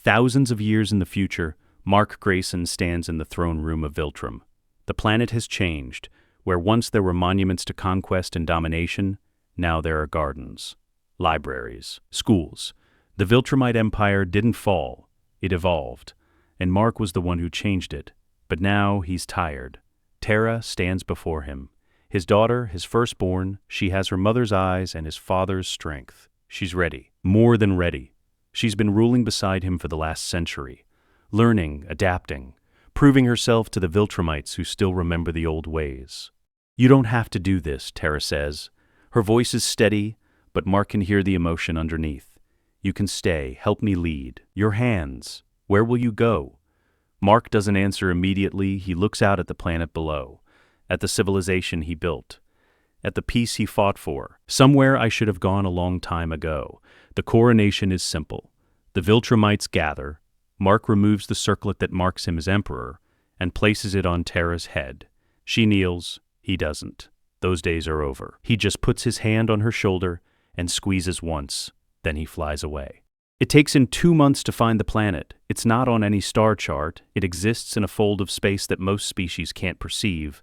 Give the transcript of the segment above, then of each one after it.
Thousands of years in the future, Mark Grayson stands in the throne room of Viltrum. The planet has changed. Where once there were monuments to conquest and domination, now there are gardens, libraries, schools. The Viltrumite Empire didn't fall, it evolved, and Mark was the one who changed it. But now he's tired. Terra stands before him. His daughter, his firstborn, she has her mother's eyes and his father's strength. She's ready, more than ready. She's been ruling beside him for the last century, learning, adapting, proving herself to the Viltrumites who still remember the old ways. "You don't have to do this," Terra says. Her voice is steady, but Mark can hear the emotion underneath. "You can stay, help me lead. Your hands, where will you go?" Mark doesn't answer immediately. He looks out at the planet below, at the civilization he built, at the peace he fought for. "Somewhere I should have gone a long time ago. The coronation is simple. The Viltrumites gather. Mark removes the circlet that marks him as emperor and places it on Terra's head. She kneels. He doesn't. Those days are over. He just puts his hand on her shoulder and squeezes once. Then he flies away. It takes him 2 months to find the planet. It's not on any star chart. It exists in a fold of space that most species can't perceive.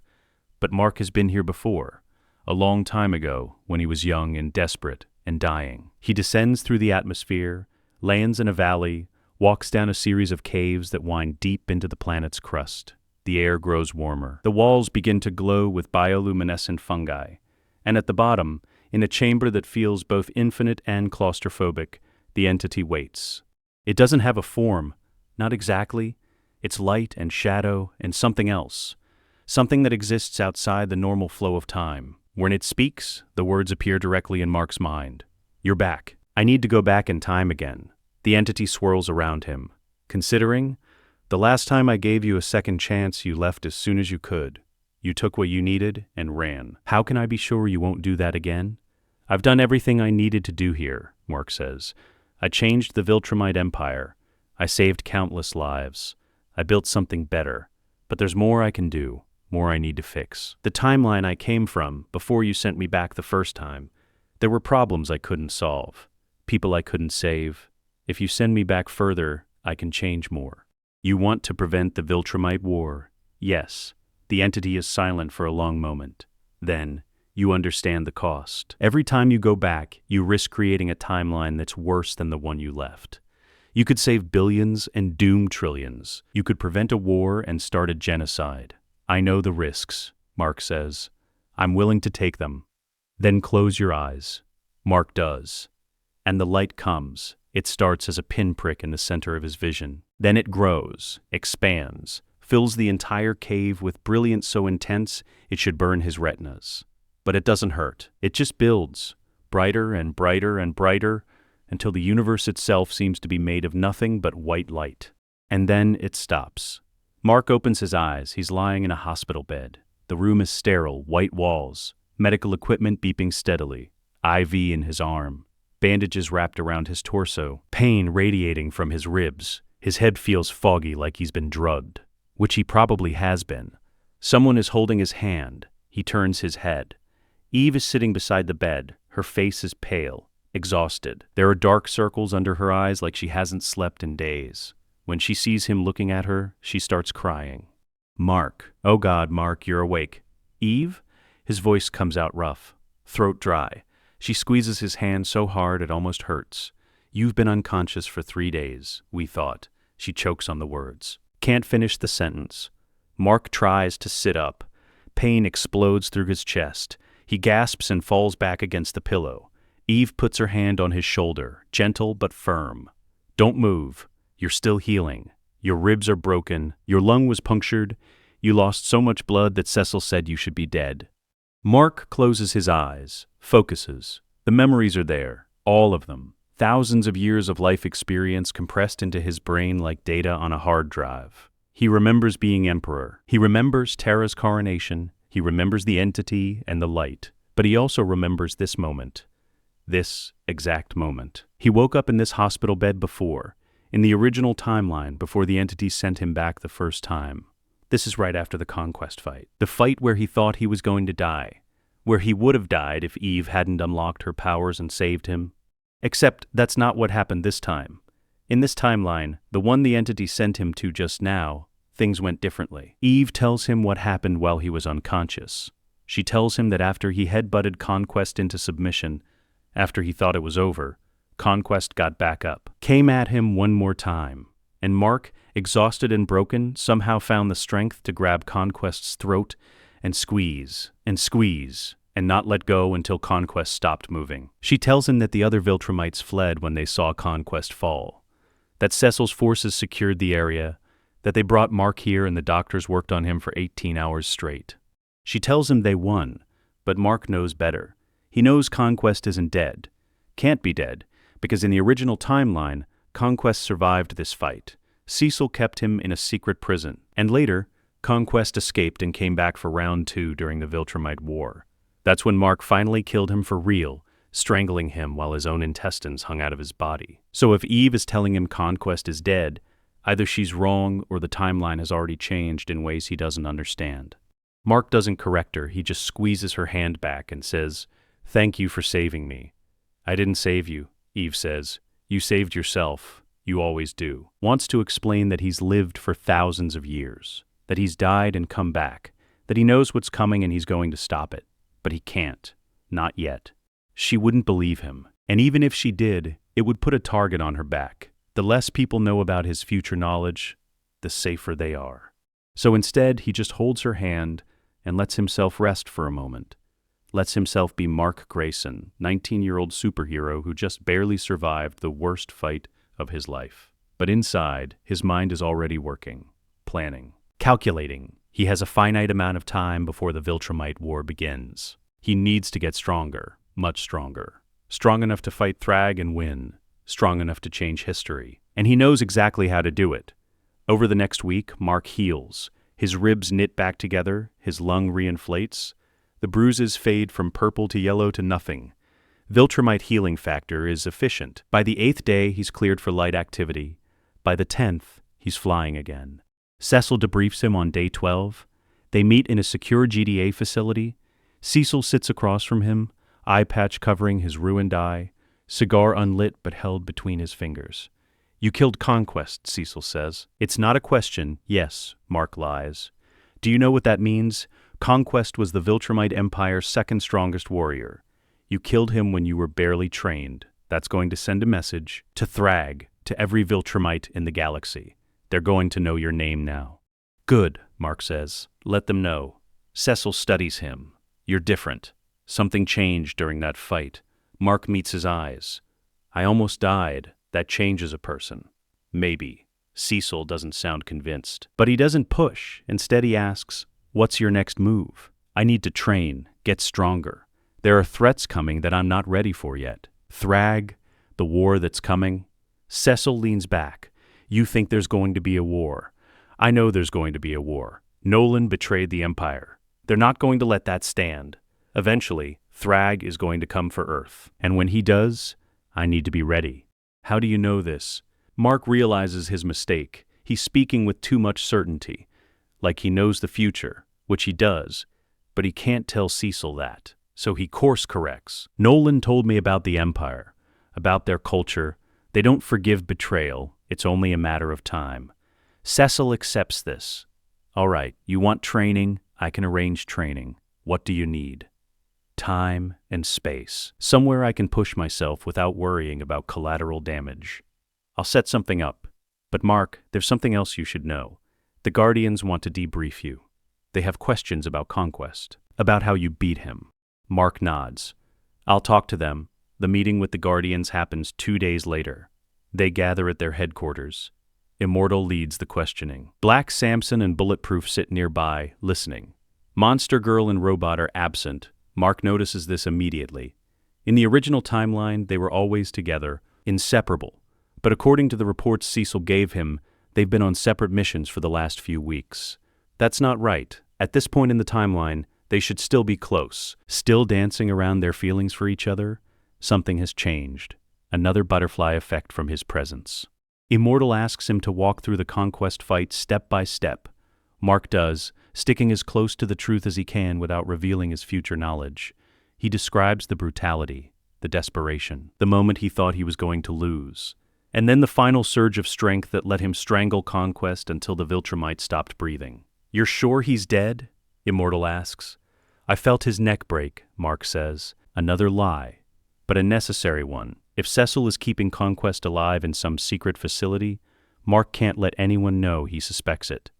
But Mark has been here before, a long time ago, when he was young and desperate and dying. He descends through the atmosphere, lands in a valley, walks down a series of caves that wind deep into the planet's crust. The air grows warmer. The walls begin to glow with bioluminescent fungi. And at the bottom, in a chamber that feels both infinite and claustrophobic, the entity waits. It doesn't have a form, not exactly. It's light and shadow and something else. Something that exists outside the normal flow of time. When it speaks, the words appear directly in Mark's mind. "You're back. I need to go back in time again." The entity swirls around him. "Considering, the last time I gave you a second chance, you left as soon as you could. You took what you needed and ran. How can I be sure you won't do that again?" "I've done everything I needed to do here," Mark says. "I changed the Viltrumite Empire. I saved countless lives. I built something better. But there's more I can do, more I need to fix. The timeline I came from, before you sent me back the first time, there were problems I couldn't solve, people I couldn't save. If you send me back further, I can change more." "You want to prevent the Viltrumite War?" "Yes." The entity is silent for a long moment. Then, "You understand the cost. Every time you go back, you risk creating a timeline that's worse than the one you left. You could save billions and doom trillions. You could prevent a war and start a genocide. I know the risks," Mark says. "I'm willing to take them." "Then close your eyes." Mark does. And the light comes. It starts as a pinprick in the center of his vision. Then it grows, expands, fills the entire cave with brilliance so intense it should burn his retinas. But it doesn't hurt. It just builds, brighter and brighter and brighter, until the universe itself seems to be made of nothing but white light. And then it stops. Mark opens his eyes. He's lying in a hospital bed. The room is sterile, white walls, medical equipment beeping steadily, IV in his arm, bandages wrapped around his torso, pain radiating from his ribs. His head feels foggy like he's been drugged, which he probably has been. Someone is holding his hand. He turns his head. Eve is sitting beside the bed. Her face is pale, exhausted. There are dark circles under her eyes like she hasn't slept in days. When she sees him looking at her, she starts crying. "Mark. Oh God, Mark, you're awake." "Eve?" His voice comes out rough, throat dry. She squeezes his hand so hard it almost hurts. "You've been unconscious for 3 days, we thought." She chokes on the words. Can't finish the sentence. Mark tries to sit up. Pain explodes through his chest. He gasps and falls back against the pillow. Eve puts her hand on his shoulder, gentle but firm. "Don't move. You're still healing. Your ribs are broken. Your lung was punctured. You lost so much blood that Cecil said you should be dead." Mark closes his eyes, focuses. The memories are there, all of them. Thousands of years of life experience compressed into his brain like data on a hard drive. He remembers being emperor. He remembers Terra's coronation. He remembers the entity and the light. But he also remembers this moment. This exact moment. He woke up in this hospital bed before, in the original timeline before the entity sent him back the first time. This is right after the conquest fight. The fight where he thought he was going to die. Where he would have died if Eve hadn't unlocked her powers and saved him. Except that's not what happened this time. In this timeline, the one the entity sent him to just now, things went differently. Eve tells him what happened while he was unconscious. She tells him that after he headbutted Conquest into submission, after he thought it was over, Conquest got back up, came at him one more time, and Mark, exhausted and broken, somehow found the strength to grab Conquest's throat and squeeze, and not let go until Conquest stopped moving. She tells him that the other Viltrumites fled when they saw Conquest fall, that Cecil's forces secured the area, that they brought Mark here and the doctors worked on him for 18 hours straight. She tells him they won, but Mark knows better. He knows Conquest isn't dead. Can't be dead, because in the original timeline, Conquest survived this fight. Cecil kept him in a secret prison, and later, Conquest escaped and came back for round 2 during the Viltrumite War. That's when Mark finally killed him for real, strangling him while his own intestines hung out of his body. So if Eve is telling him Conquest is dead, either she's wrong or the timeline has already changed in ways he doesn't understand. Mark doesn't correct her, he just squeezes her hand back and says, "Thank you for saving me." "I didn't save you," Eve says. "You saved yourself. You always do." Wants to explain that he's lived for thousands of years, that he's died and come back, that he knows what's coming and he's going to stop it. But he can't. Not yet. She wouldn't believe him. And even if she did, it would put a target on her back. The less people know about his future knowledge, the safer they are. So instead, he just holds her hand and lets himself rest for a moment. Lets himself be Mark Grayson, 19-year-old superhero who just barely survived the worst fight of his life. But inside, his mind is already working, planning, calculating. He has a finite amount of time before the Viltrumite War begins. He needs to get stronger, much stronger. Strong enough to fight Thragg and win. Strong enough to change history. And he knows exactly how to do it. Over the next week, Mark heals. His ribs knit back together, his lung reinflates. The bruises fade from purple to yellow to nothing. Viltrumite healing factor is efficient. By the 8th day, he's cleared for light activity. By the 10th, he's flying again. Cecil debriefs him on day 12. They meet in a secure GDA facility. Cecil sits across from him, eye patch covering his ruined eye, cigar unlit but held between his fingers. "You killed Conquest," Cecil says. "It's not a question." "Yes," Mark lies. "Do you know what that means? Conquest was the Viltrumite Empire's second strongest warrior. You killed him when you were barely trained. That's going to send a message to Thragg, to every Viltrumite in the galaxy. They're going to know your name now." "Good," Mark says. "Let them know." Cecil studies him. "You're different. Something changed during that fight." Mark meets his eyes. "I almost died. That changes a person." "Maybe." Cecil doesn't sound convinced. But he doesn't push. Instead he asks, "What's your next move?" "I need to train, get stronger. There are threats coming that I'm not ready for yet. Thragg, the war that's coming." Cecil leans back. "You think there's going to be a war. I know there's going to be a war. Nolan betrayed the Empire. They're not going to let that stand. Eventually, Thragg is going to come for Earth. And when he does, I need to be ready." "How do you know this?" Mark realizes his mistake. He's speaking with too much certainty, like he knows the future, which he does, but he can't tell Cecil that. So he course corrects. "Nolan told me about the Empire, about their culture. They don't forgive betrayal. It's only a matter of time." Cecil accepts this. "All right, you want training? I can arrange training. What do you need?" "Time and space. Somewhere I can push myself without worrying about collateral damage. I'll set something up. But Mark, there's something else you should know. The Guardians want to debrief you. They have questions about Conquest, about how you beat him." Mark nods. "I'll talk to them." The meeting with the Guardians happens 2 days later. They gather at their headquarters. Immortal leads the questioning. Black, Samson, and Bulletproof sit nearby, listening. Monster Girl and Robot are absent. Mark notices this immediately. In the original timeline, they were always together, inseparable. But according to the reports Cecil gave him, they've been on separate missions for the last few weeks. That's not right. At this point in the timeline, they should still be close, still dancing around their feelings for each other. Something has changed. Another butterfly effect from his presence. Immortal asks him to walk through the Conquest fight step by step. Mark does, sticking as close to the truth as he can without revealing his future knowledge. He describes the brutality, the desperation, the moment he thought he was going to lose. And then the final surge of strength that let him strangle Conquest until the Viltrumite stopped breathing. "You're sure he's dead?" Immortal asks. "I felt his neck break," Mark says. Another lie, but a necessary one. If Cecil is keeping Conquest alive in some secret facility, Mark can't let anyone know he suspects it.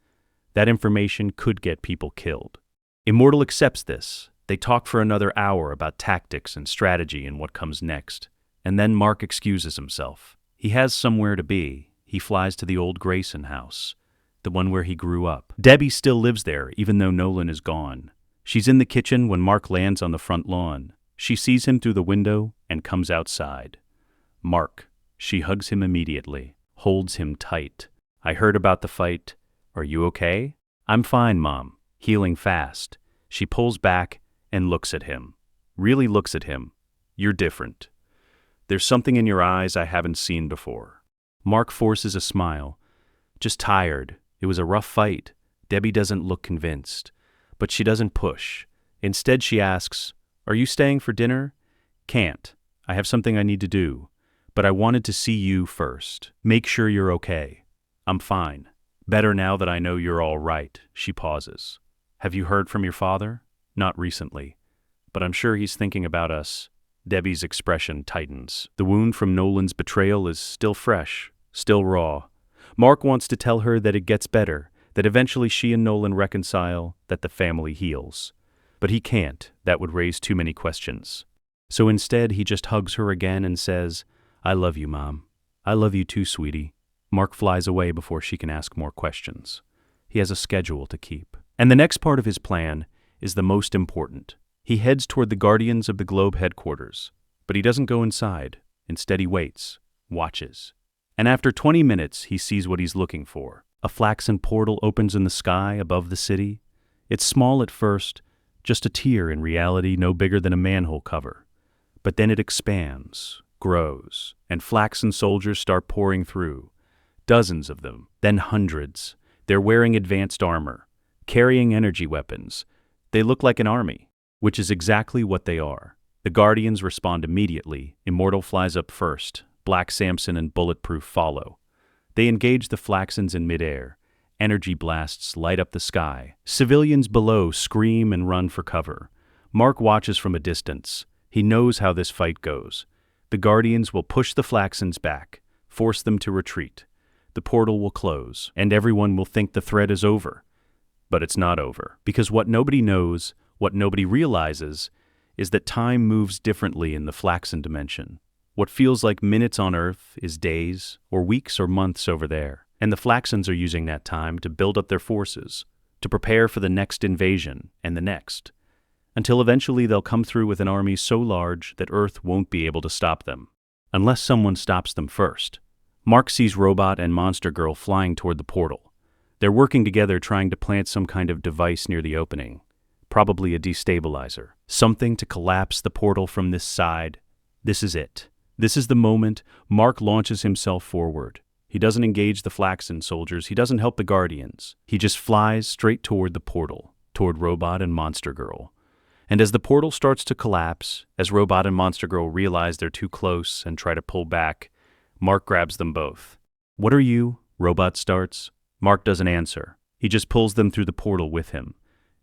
That information could get people killed. Immortal accepts this. They talk for another hour about tactics and strategy and what comes next. And then Mark excuses himself. He has somewhere to be. He flies to the old Grayson house, the one where he grew up. Debbie still lives there, even though Nolan is gone. She's in the kitchen when Mark lands on the front lawn. She sees him through the window and comes outside. "Mark." She hugs him immediately, holds him tight. "I heard about the fight. Are you okay?" "I'm fine, Mom. Healing fast." She pulls back and looks at him. Really looks at him. "You're different. There's something in your eyes I haven't seen before." Mark forces a smile. "Just tired. It was a rough fight." Debbie doesn't look convinced, but she doesn't push. Instead, she asks, "Are you staying for dinner?" "Can't. I have something I need to do. But I wanted to see you first. Make sure you're okay." "I'm fine. Better now that I know you're all right." She pauses. "Have you heard from your father?" "Not recently. But I'm sure he's thinking about us." Debbie's expression tightens. The wound from Nolan's betrayal is still fresh, still raw. Mark wants to tell her that it gets better, that eventually she and Nolan reconcile, that the family heals. But he can't. That would raise too many questions. So instead, he just hugs her again and says, "I love you, Mom." "I love you too, sweetie." Mark flies away before she can ask more questions. He has a schedule to keep. And the next part of his plan is the most important. He heads toward the Guardians of the Globe headquarters, but he doesn't go inside. Instead, he waits, watches. And after 20 minutes, he sees what he's looking for. A flaxen portal opens in the sky above the city. It's small at first, just a tear in reality, no bigger than a manhole cover. But then it expands, grows, and flaxen soldiers start pouring through. Dozens of them, then hundreds. They're wearing advanced armor, carrying energy weapons. They look like an army, which is exactly what they are. The Guardians respond immediately. Immortal flies up first. Black Samson and Bulletproof follow. They engage the Flaxens in midair. Energy blasts light up the sky. Civilians below scream and run for cover. Mark watches from a distance. He knows how this fight goes. The Guardians will push the Flaxens back, force them to retreat. The portal will close, and everyone will think the threat is over. But it's not over, because what nobody knows, what nobody realizes, is that time moves differently in the Flaxen dimension. What feels like minutes on Earth is days, or weeks or months over there. And the Flaxens are using that time to build up their forces, to prepare for the next invasion and the next, until eventually they'll come through with an army so large that Earth won't be able to stop them, unless someone stops them first. Mark sees Robot and Monster Girl flying toward the portal. They're working together trying to plant some kind of device near the opening, probably a destabilizer, something to collapse the portal from this side. This is it. This is the moment. Mark launches himself forward. He doesn't engage the Flaxen soldiers. He doesn't help the Guardians. He just flies straight toward the portal, toward Robot and Monster Girl. And as the portal starts to collapse, as Robot and Monster Girl realize they're too close and try to pull back, Mark grabs them both. "What are you?" Robot starts. Mark doesn't answer. He just pulls them through the portal with him.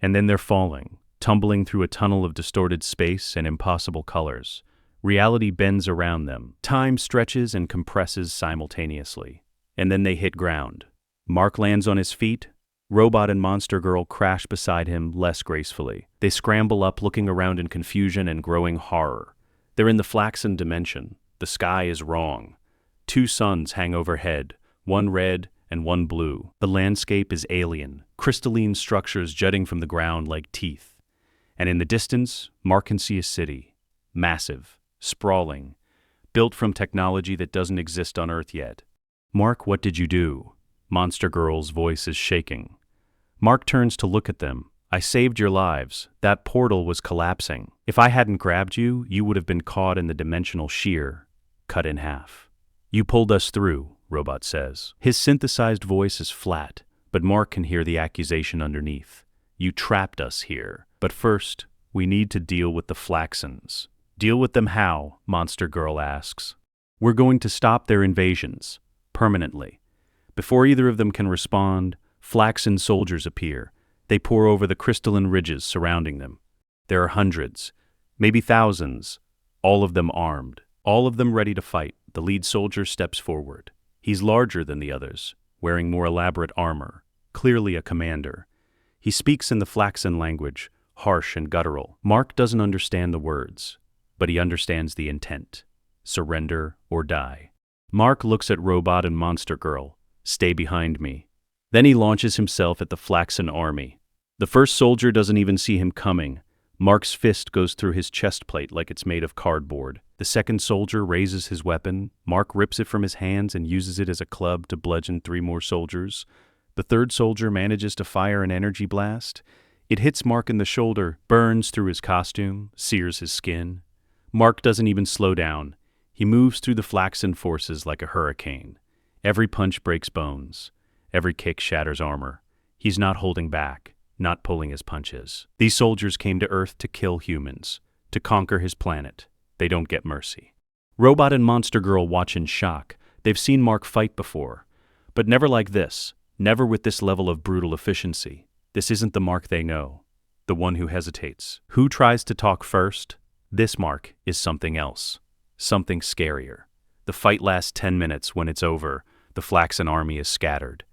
And then they're falling, tumbling through a tunnel of distorted space and impossible colors. Reality bends around them. Time stretches and compresses simultaneously. And then they hit ground. Mark lands on his feet. Robot and Monster Girl crash beside him less gracefully. They scramble up, looking around in confusion and growing horror. They're in the Flaxen dimension. The sky is wrong. 2 suns hang overhead, one red and one blue. The landscape is alien, crystalline structures jutting from the ground like teeth. And in the distance, Mark can see a city. Massive, sprawling, built from technology that doesn't exist on Earth yet. "Mark, what did you do?" Monster Girl's voice is shaking. Mark turns to look at them. "I saved your lives. That portal was collapsing. If I hadn't grabbed you, you would have been caught in the dimensional shear, cut in half. You pulled us through," Robot says. His synthesized voice is flat, but Mark can hear the accusation underneath. "You trapped us here. But first, we need to deal with the Flaxens." "Deal with them how?" Monster Girl asks. We're going to stop their invasions. Permanently. Before either of them can respond, flaxen soldiers appear. They pour over the crystalline ridges surrounding them. There are hundreds, maybe thousands, all of them armed, all of them ready to fight. The lead soldier steps forward. He's larger than the others, wearing more elaborate armor, clearly a commander. He speaks in the flaxen language, harsh and guttural. Mark doesn't understand the words, but he understands the intent. Surrender or die. Mark looks at Robot and Monster Girl. Stay behind me. Then he launches himself at the flaxen army. The first soldier doesn't even see him coming. Mark's fist goes through his chest plate like it's made of cardboard. The second soldier raises his weapon. Mark rips it from his hands and uses it as a club to bludgeon 3 more soldiers. The third soldier manages to fire an energy blast. It hits Mark in the shoulder, burns through his costume, sears his skin. Mark doesn't even slow down. He moves through the flaxen forces like a hurricane. Every punch breaks bones. Every kick shatters armor. He's not holding back, not pulling his punches. These soldiers came to Earth to kill humans, to conquer his planet. They don't get mercy. Robot and Monster Girl watch in shock. They've seen Mark fight before, but never like this, never with this level of brutal efficiency. This isn't the Mark they know, the one who hesitates, who tries to talk first. This Mark is something else, something scarier. The fight lasts 10 minutes. When it's over, the flaxen army is scattered,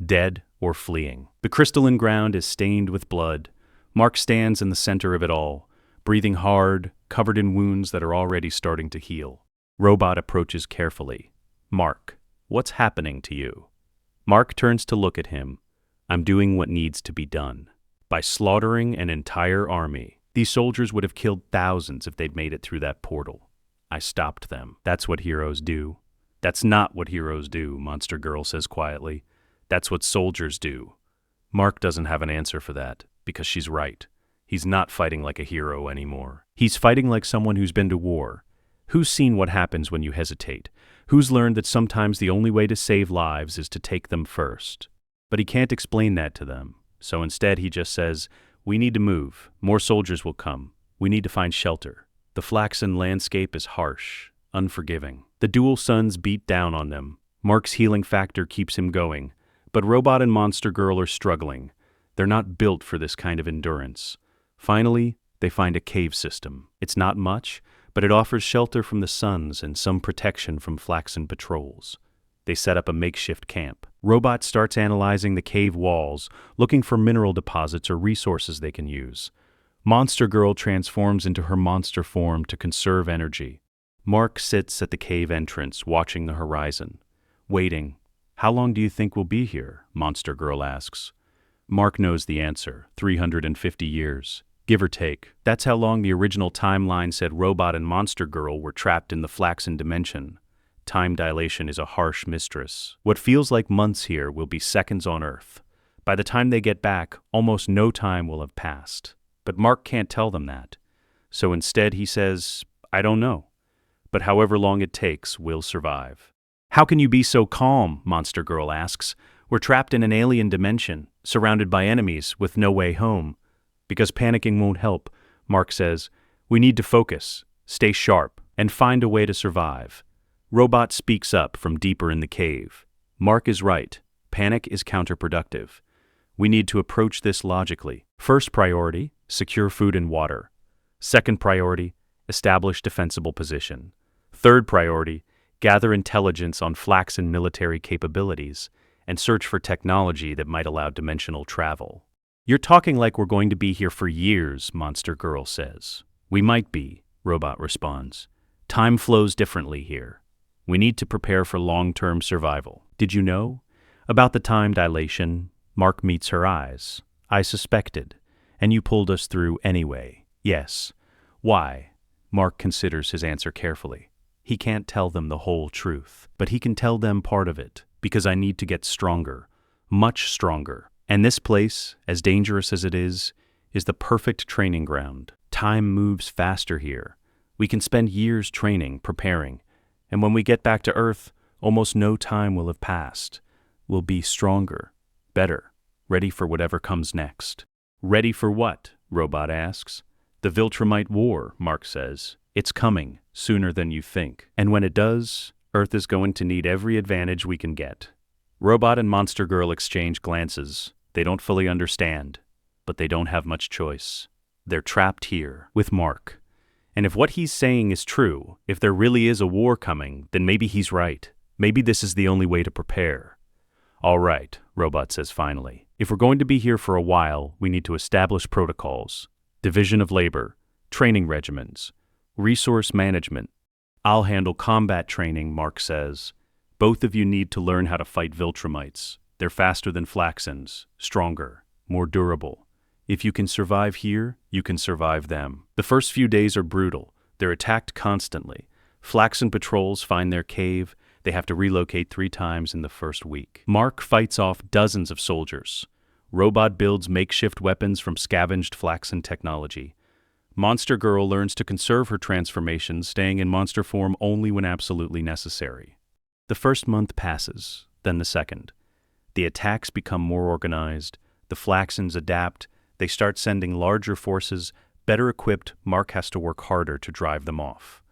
dead or fleeing. The crystalline ground is stained with blood. Mark stands in the center of it all, breathing hard, covered in wounds that are already starting to heal. Robot approaches carefully. Mark, what's happening to you? Mark turns to look at him. I'm doing what needs to be done. By slaughtering an entire army, these soldiers would have killed thousands if they'd made it through that portal. I stopped them. That's what heroes do. That's not what heroes do, Monster Girl says quietly. That's what soldiers do. Mark doesn't have an answer for that, because she's right. He's not fighting like a hero anymore. He's fighting like someone who's been to war. Who's seen what happens when you hesitate? Who's learned that sometimes the only way to save lives is to take them first? But he can't explain that to them. So instead he just says, we need to move. More soldiers will come. We need to find shelter. The flaxen landscape is harsh, unforgiving. The dual suns beat down on them. Mark's healing factor keeps him going. But Robot and Monster Girl are struggling. They're not built for this kind of endurance. Finally, they find a cave system. It's not much, but it offers shelter from the suns and some protection from flaxen patrols. They set up a makeshift camp. Robot starts analyzing the cave walls, looking for mineral deposits or resources they can use. Monster Girl transforms into her monster form to conserve energy. Mark sits at the cave entrance, watching the horizon, waiting. How long do you think we'll be here? Monster Girl asks. Mark knows the answer, 350 years, give or take. That's how long the original timeline said Robot and Monster Girl were trapped in the flaxen dimension. Time dilation is a harsh mistress. What feels like months here will be seconds on Earth. By the time they get back, almost no time will have passed. But Mark can't tell them that. So instead he says, I don't know. But however long it takes, we'll survive. How can you be so calm? Monster Girl asks. We're trapped in an alien dimension, surrounded by enemies with no way home. Because panicking won't help, Mark says, we need to focus, stay sharp, and find a way to survive. Robot speaks up from deeper in the cave. Mark is right. Panic is counterproductive. We need to approach this logically. First priority, secure food and water. Second priority, establish defensible position. Third priority, gather intelligence on flaxen military capabilities and search for technology that might allow dimensional travel. You're talking like we're going to be here for years, Monster Girl says. We might be, Robot responds. Time flows differently here. We need to prepare for long-term survival. Did you know? About the time dilation, Mark meets her eyes. I suspected. And you pulled us through anyway. Yes. Why? Mark considers his answer carefully. He can't tell them the whole truth, but he can tell them part of it, because I need to get stronger, much stronger. And this place, as dangerous as it is the perfect training ground. Time moves faster here. We can spend years training, preparing, and when we get back to Earth, almost no time will have passed. We'll be stronger, better, ready for whatever comes next. Ready for what? Robot asks. The Viltrumite War, Mark says. It's coming, sooner than you think. And when it does, Earth is going to need every advantage we can get. Robot and Monster Girl exchange glances. They don't fully understand, but they don't have much choice. They're trapped here with Mark. And if what he's saying is true, if there really is a war coming, then maybe he's right. Maybe this is the only way to prepare. All right, Robot says finally. If we're going to be here for a while, we need to establish protocols, division of labor, training regimens, resource management. I'll handle combat training, Mark says. Both of you need to learn how to fight Viltrumites. They're faster than Flaxens, stronger, more durable. If you can survive here, you can survive them. The first few days are brutal. They're attacked constantly. Flaxen patrols find their cave. They have to relocate 3 times in the first week. Mark fights off dozens of soldiers. Robot builds makeshift weapons from scavenged Flaxen technology. Monster Girl learns to conserve her transformation, staying in monster form only when absolutely necessary. The first month passes, then the second. The attacks become more organized. The Flaxens adapt. They start sending larger forces. Better equipped, Mark has to work harder to drive them off.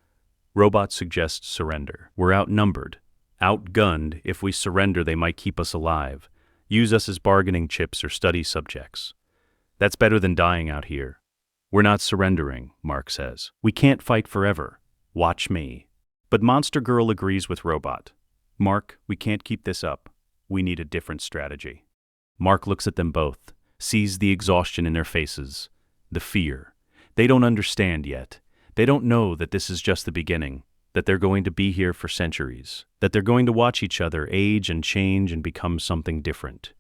Robot suggests surrender. We're outnumbered, outgunned. If we surrender, they might keep us alive, use us as bargaining chips or study subjects. That's better than dying out here. We're not surrendering, Mark says. We can't fight forever. Watch me. But Monster Girl agrees with Robot. Mark, we can't keep this up. We need a different strategy. Mark looks at them both, sees the exhaustion in their faces, the fear. They don't understand yet. They don't know that this is just the beginning, that they're going to be here for centuries, that they're going to watch each other age and change and become something different.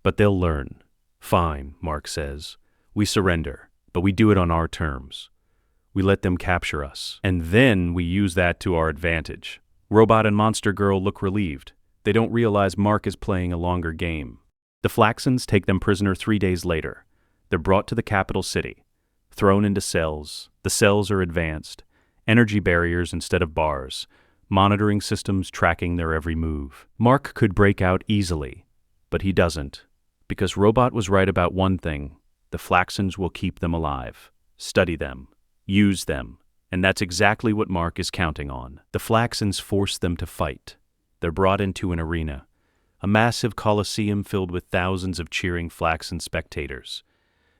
But they'll learn. Fine, Mark says. We surrender, but we do it on our terms. We let them capture us, and then we use that to our advantage. Robot and Monster Girl look relieved. They don't realize Mark is playing a longer game. The Flaxens take them prisoner 3 days later. They're brought to the capital city, thrown into cells. The cells are advanced, energy barriers instead of bars, monitoring systems tracking their every move. Mark could break out easily, but he doesn't, because Robot was right about one thing. The Flaxens will keep them alive, study them, use them, and that's exactly what Mark is counting on. The Flaxens force them to fight. They're brought into an arena, a massive coliseum filled with thousands of cheering Flaxen spectators.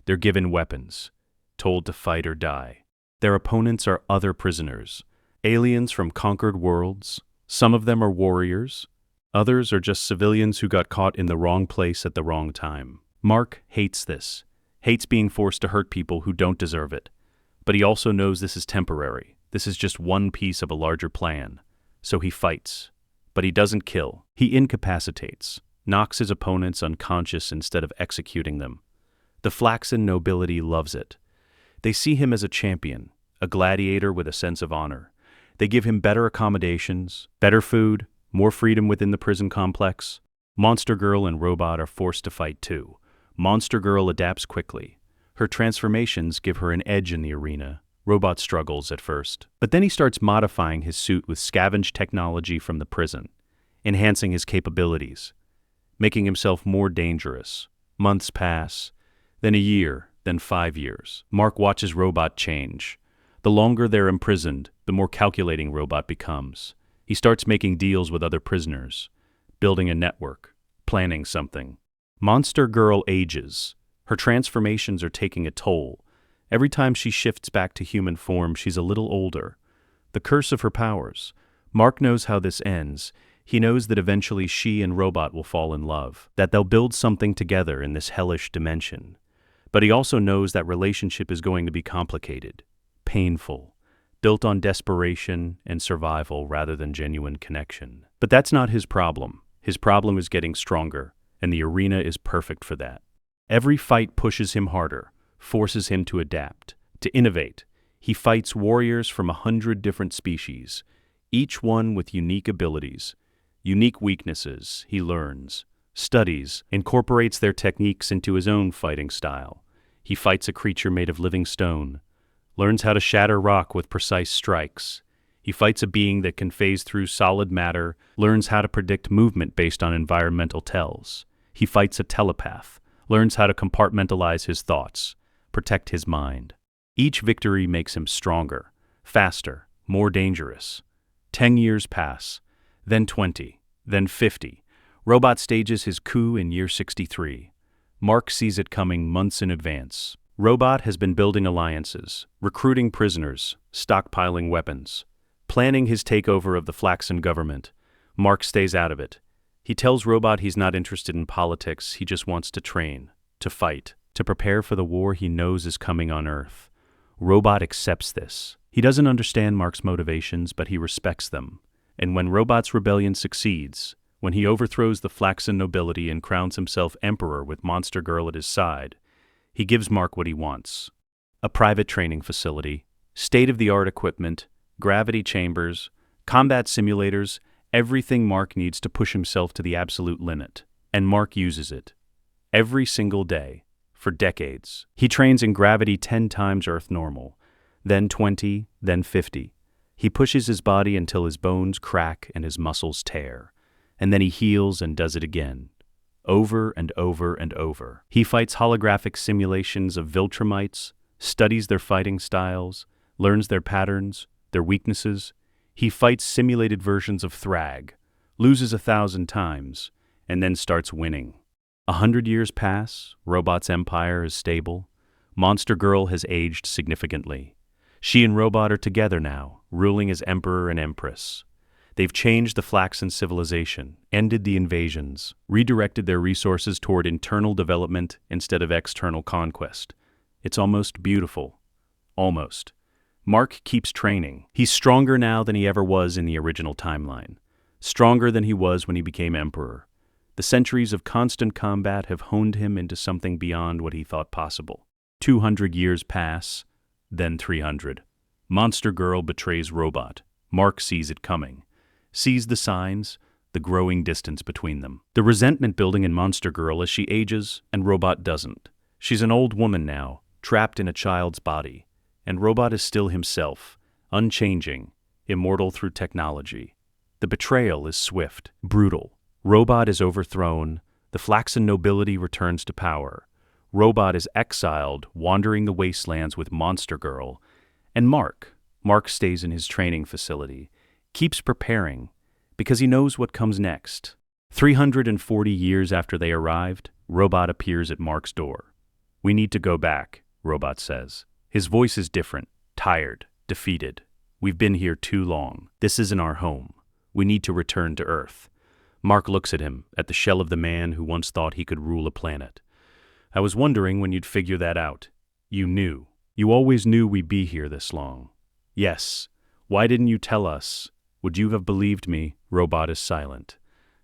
They're given weapons, told to fight or die. Their opponents are other prisoners, aliens from conquered worlds. Some of them are warriors. Others are just civilians who got caught in the wrong place at the wrong time. Mark hates this, hates being forced to hurt people who don't deserve it. But he also knows this is temporary. This is just one piece of a larger plan. So he fights. But he doesn't kill. He incapacitates, knocks his opponents unconscious instead of executing them. The Flaxen nobility loves it. They see him as a champion, a gladiator with a sense of honor. They give him better accommodations, better food, more freedom within the prison complex. Monster Girl and Robot are forced to fight too. Monster Girl adapts quickly. Her transformations give her an edge in the arena. Robot struggles at first, but then he starts modifying his suit with scavenged technology from the prison, enhancing his capabilities, making himself more dangerous. Months pass, then a year, then 5 years. Mark watches Robot change. The longer they're imprisoned, the more calculating Robot becomes. He starts making deals with other prisoners, building a network, planning something. Monster Girl ages. Her transformations are taking a toll. Every time she shifts back to human form, she's a little older. The curse of her powers. Mark knows how this ends. He knows that eventually she and Robot will fall in love, that they'll build something together in this hellish dimension. But he also knows that relationship is going to be complicated, painful, built on desperation and survival rather than genuine connection. But that's not his problem. His problem is getting stronger, and the arena is perfect for that. Every fight pushes him harder, forces him to adapt, to innovate. He fights warriors from 100 different species, each one with unique abilities, unique weaknesses. He learns, studies, incorporates their techniques into his own fighting style. He fights a creature made of living stone, learns how to shatter rock with precise strikes. He fights a being that can phase through solid matter, learns how to predict movement based on environmental tells. He fights a telepath, learns how to compartmentalize his thoughts, protect his mind. Each victory makes him stronger, faster, more dangerous. 10 years pass. Then 20. Then 50. Robot stages his coup in year 63. Mark sees it coming months in advance. Robot has been building alliances, recruiting prisoners, stockpiling weapons, planning his takeover of the Flaxen government. Mark stays out of it. He tells Robot he's not interested in politics, he just wants to train, to fight, to prepare for the war he knows is coming on Earth. Robot accepts this. He doesn't understand Mark's motivations, but he respects them. And when Robot's rebellion succeeds, when he overthrows the Flaxen nobility and crowns himself emperor with Monster Girl at his side, he gives Mark what he wants. A private training facility, state-of-the-art equipment, gravity chambers, combat simulators, everything Mark needs to push himself to the absolute limit. And Mark uses it. Every single day, for decades. He trains in gravity 10 times Earth normal, then 20, then 50. He pushes his body until his bones crack and his muscles tear. And then he heals and does it again. Over and over and over. He fights holographic simulations of Viltrumites, studies their fighting styles, learns their patterns, their weaknesses. He fights simulated versions of Thragg, loses 1,000 times, and then starts winning. 100 years pass, Robot's empire is stable. Monster Girl has aged significantly. She and Robot are together now, ruling as emperor and empress. They've changed the Flaxen civilization, ended the invasions, redirected their resources toward internal development instead of external conquest. It's almost beautiful. Almost. Mark keeps training. He's stronger now than he ever was in the original timeline. Stronger than he was when he became emperor. The centuries of constant combat have honed him into something beyond what he thought possible. 200 years pass, then 300. Monster Girl betrays Robot. Mark sees it coming. Sees the signs, the growing distance between them. The resentment building in Monster Girl as she ages, and Robot doesn't. She's an old woman now, trapped in a child's body. And Robot is still himself, unchanging, immortal through technology. The betrayal is swift, brutal. Robot is overthrown. The Flaxen nobility returns to power. Robot is exiled, wandering the wastelands with Monster Girl. And Mark stays in his training facility, keeps preparing, because he knows what comes next. 340 years after they arrived, Robot appears at Mark's door. "We need to go back," Robot says. His voice is different, tired, defeated. "We've been here too long. This isn't our home. We need to return to Earth." Mark looks at him, at the shell of the man who once thought he could rule a planet. "I was wondering when you'd figure that out. You knew. You always knew we'd be here this long." "Yes. Why didn't you tell us? Would you have believed me?" Robot is silent.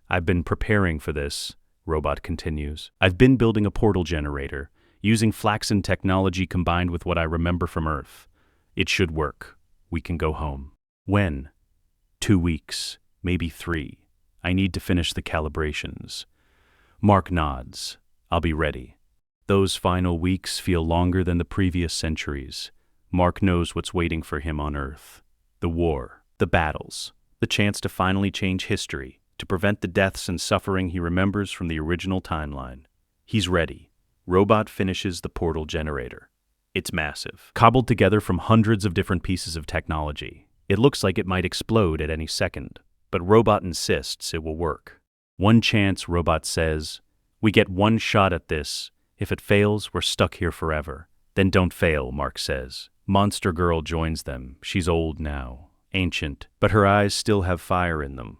"I've been preparing for this," Robot continues. "I've been building a portal generator, using Flaxen technology combined with what I remember from Earth. It should work. We can go home." "When?" 2 weeks, maybe 3. I need to finish the calibrations." Mark nods. "I'll be ready." Those final weeks feel longer than the previous centuries. Mark knows what's waiting for him on Earth. The war, the battles, the chance to finally change history, to prevent the deaths and suffering he remembers from the original timeline. He's ready. Robot finishes the portal generator. It's massive, cobbled together from hundreds of different pieces of technology. It looks like it might explode at any second, but Robot insists it will work. "One chance," Robot says. "We get one shot at this. If it fails, we're stuck here forever." "Then don't fail," Mark says. Monster Girl joins them. She's old now, ancient, but her eyes still have fire in them.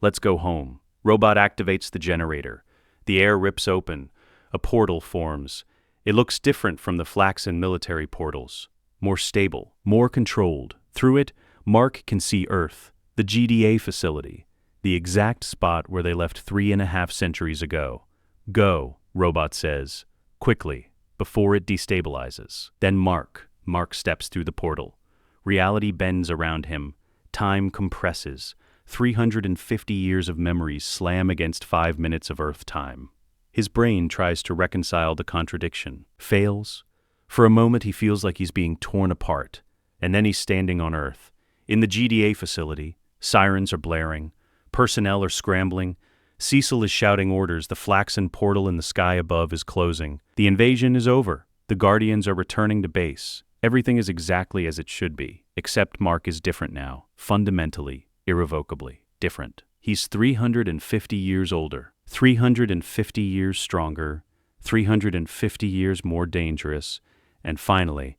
"Let's go home." Robot activates the generator. The air rips open. A portal forms. It looks different from the Flaxen military portals. More stable, more controlled. Through it, Mark can see Earth, the GDA facility, the exact spot where they left 3.5 centuries ago. "Go," Robot says, quickly, before it destabilizes. Then Mark steps through the portal. Reality bends around him. Time compresses. 350 years of memories slam against 5 minutes of Earth time. His brain tries to reconcile the contradiction. Fails. For a moment he feels like he's being torn apart. And then he's standing on Earth. In the GDA facility, sirens are blaring. Personnel are scrambling. Cecil is shouting orders. The Flaxen portal in the sky above is closing. The invasion is over. The Guardians are returning to base. Everything is exactly as it should be, except Mark is different now. Fundamentally, irrevocably different. He's 350 years older, 350 years stronger, 350 years more dangerous, and finally,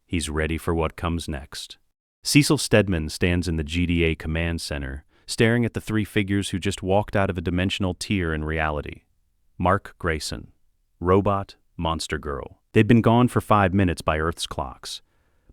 he's ready for what comes next. Cecil Stedman stands in the GDA command center, staring at the three figures who just walked out of a dimensional tier in reality. Mark Grayson, robot, monster girl. They'd been gone for 5 minutes by Earth's clocks,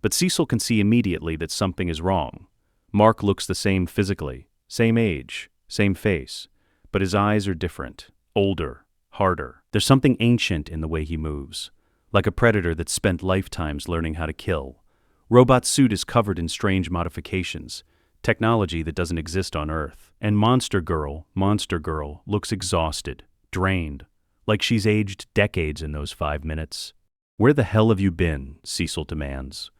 but Cecil can see immediately that something is wrong. Mark looks the same physically, same age, same face, but his eyes are different, older, harder. There's something ancient in the way he moves, like a predator that's spent lifetimes learning how to kill. Robot's suit is covered in strange modifications, technology that doesn't exist on Earth. And Monster Girl, looks exhausted, drained, like she's aged decades in those 5 minutes. "Where the hell have you been?" Cecil demands.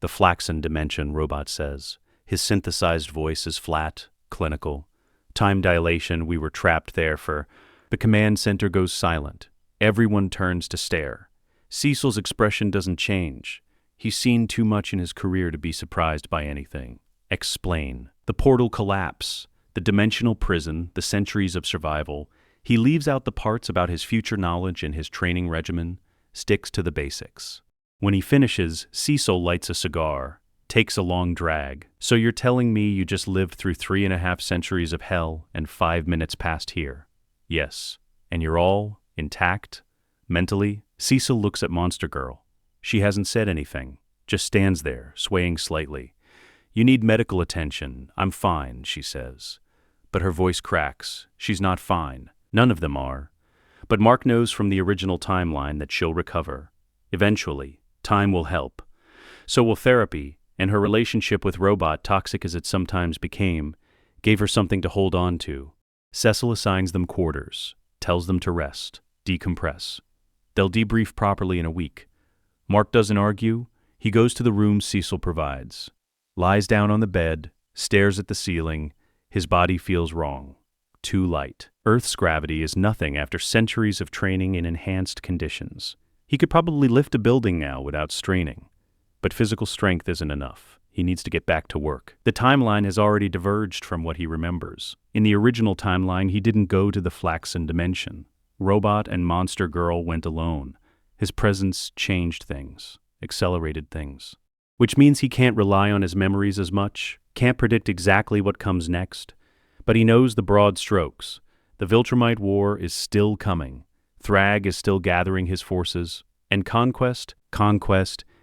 The flaxen dimension, Robot says. His synthesized voice is flat, clinical. Time dilation, we were trapped there for... The command center goes silent. Everyone turns to stare. Cecil's expression doesn't change. He's seen too much in his career to be surprised by anything. Explain. The portal collapse, the dimensional prison, the centuries of survival. He leaves out the parts about his future knowledge and his training regimen, sticks to the basics. When he finishes, Cecil lights a cigar, takes a long drag. "So you're telling me you just lived through 3.5 centuries of hell and 5 minutes past here?" "Yes. And you're all intact? Mentally?" Cecil looks at Monster Girl. She hasn't said anything, just stands there, swaying slightly. "You need medical attention. I'm fine," she says. But her voice cracks. She's not fine. None of them are. But Mark knows from the original timeline that she'll recover. Eventually, time will help. So will therapy, and her relationship with Robot, toxic as it sometimes became, gave her something to hold on to. Cecil assigns them quarters, tells them to rest, decompress. They'll debrief properly in a week. Mark doesn't argue. He goes to the room Cecil provides, lies down on the bed, stares at the ceiling. His body feels wrong. Too light. Earth's gravity is nothing after centuries of training in enhanced conditions. He could probably lift a building now without straining. But physical strength isn't enough. He needs to get back to work. The timeline has already diverged from what he remembers. In the original timeline, he didn't go to the flaxen dimension. Robot and Monster Girl went alone. His presence changed things, accelerated things. Which means he can't rely on his memories as much, can't predict exactly what comes next. But he knows the broad strokes. The Viltrumite War is still coming. Thragg is still gathering his forces. And conquest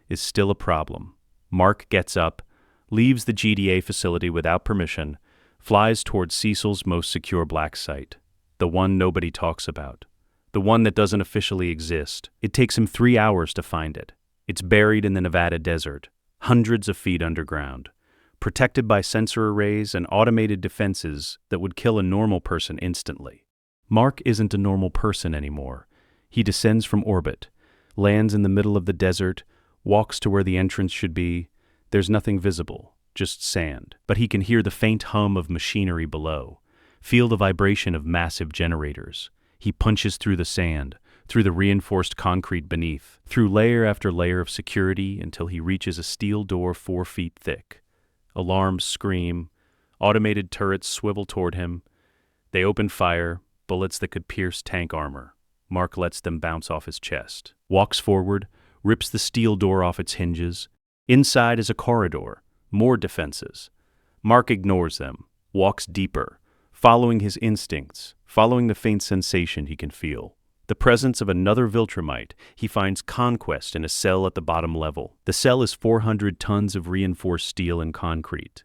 is still a problem. Mark gets up, leaves the GDA facility without permission, flies towards Cecil's most secure black site. The one nobody talks about. The one that doesn't officially exist. It takes him 3 hours to find it. It's buried in the Nevada desert, hundreds of feet underground, protected by sensor arrays and automated defenses that would kill a normal person instantly. Mark isn't a normal person anymore. He descends from orbit, lands in the middle of the desert, walks to where the entrance should be. There's nothing visible, just sand. But he can hear the faint hum of machinery below, feel the vibration of massive generators. He punches through the sand, through the reinforced concrete beneath, through layer after layer of security until he reaches a steel door 4 feet thick. Alarms scream, automated turrets swivel toward him. They open fire, bullets that could pierce tank armor. Mark lets them bounce off his chest, walks forward, rips the steel door off its hinges. Inside is a corridor, more defenses. Mark ignores them, walks deeper, following his instincts, following the faint sensation he can feel. The presence of another Viltrumite. He finds Conquest in a cell at the bottom level. The cell is 400 tons of reinforced steel and concrete.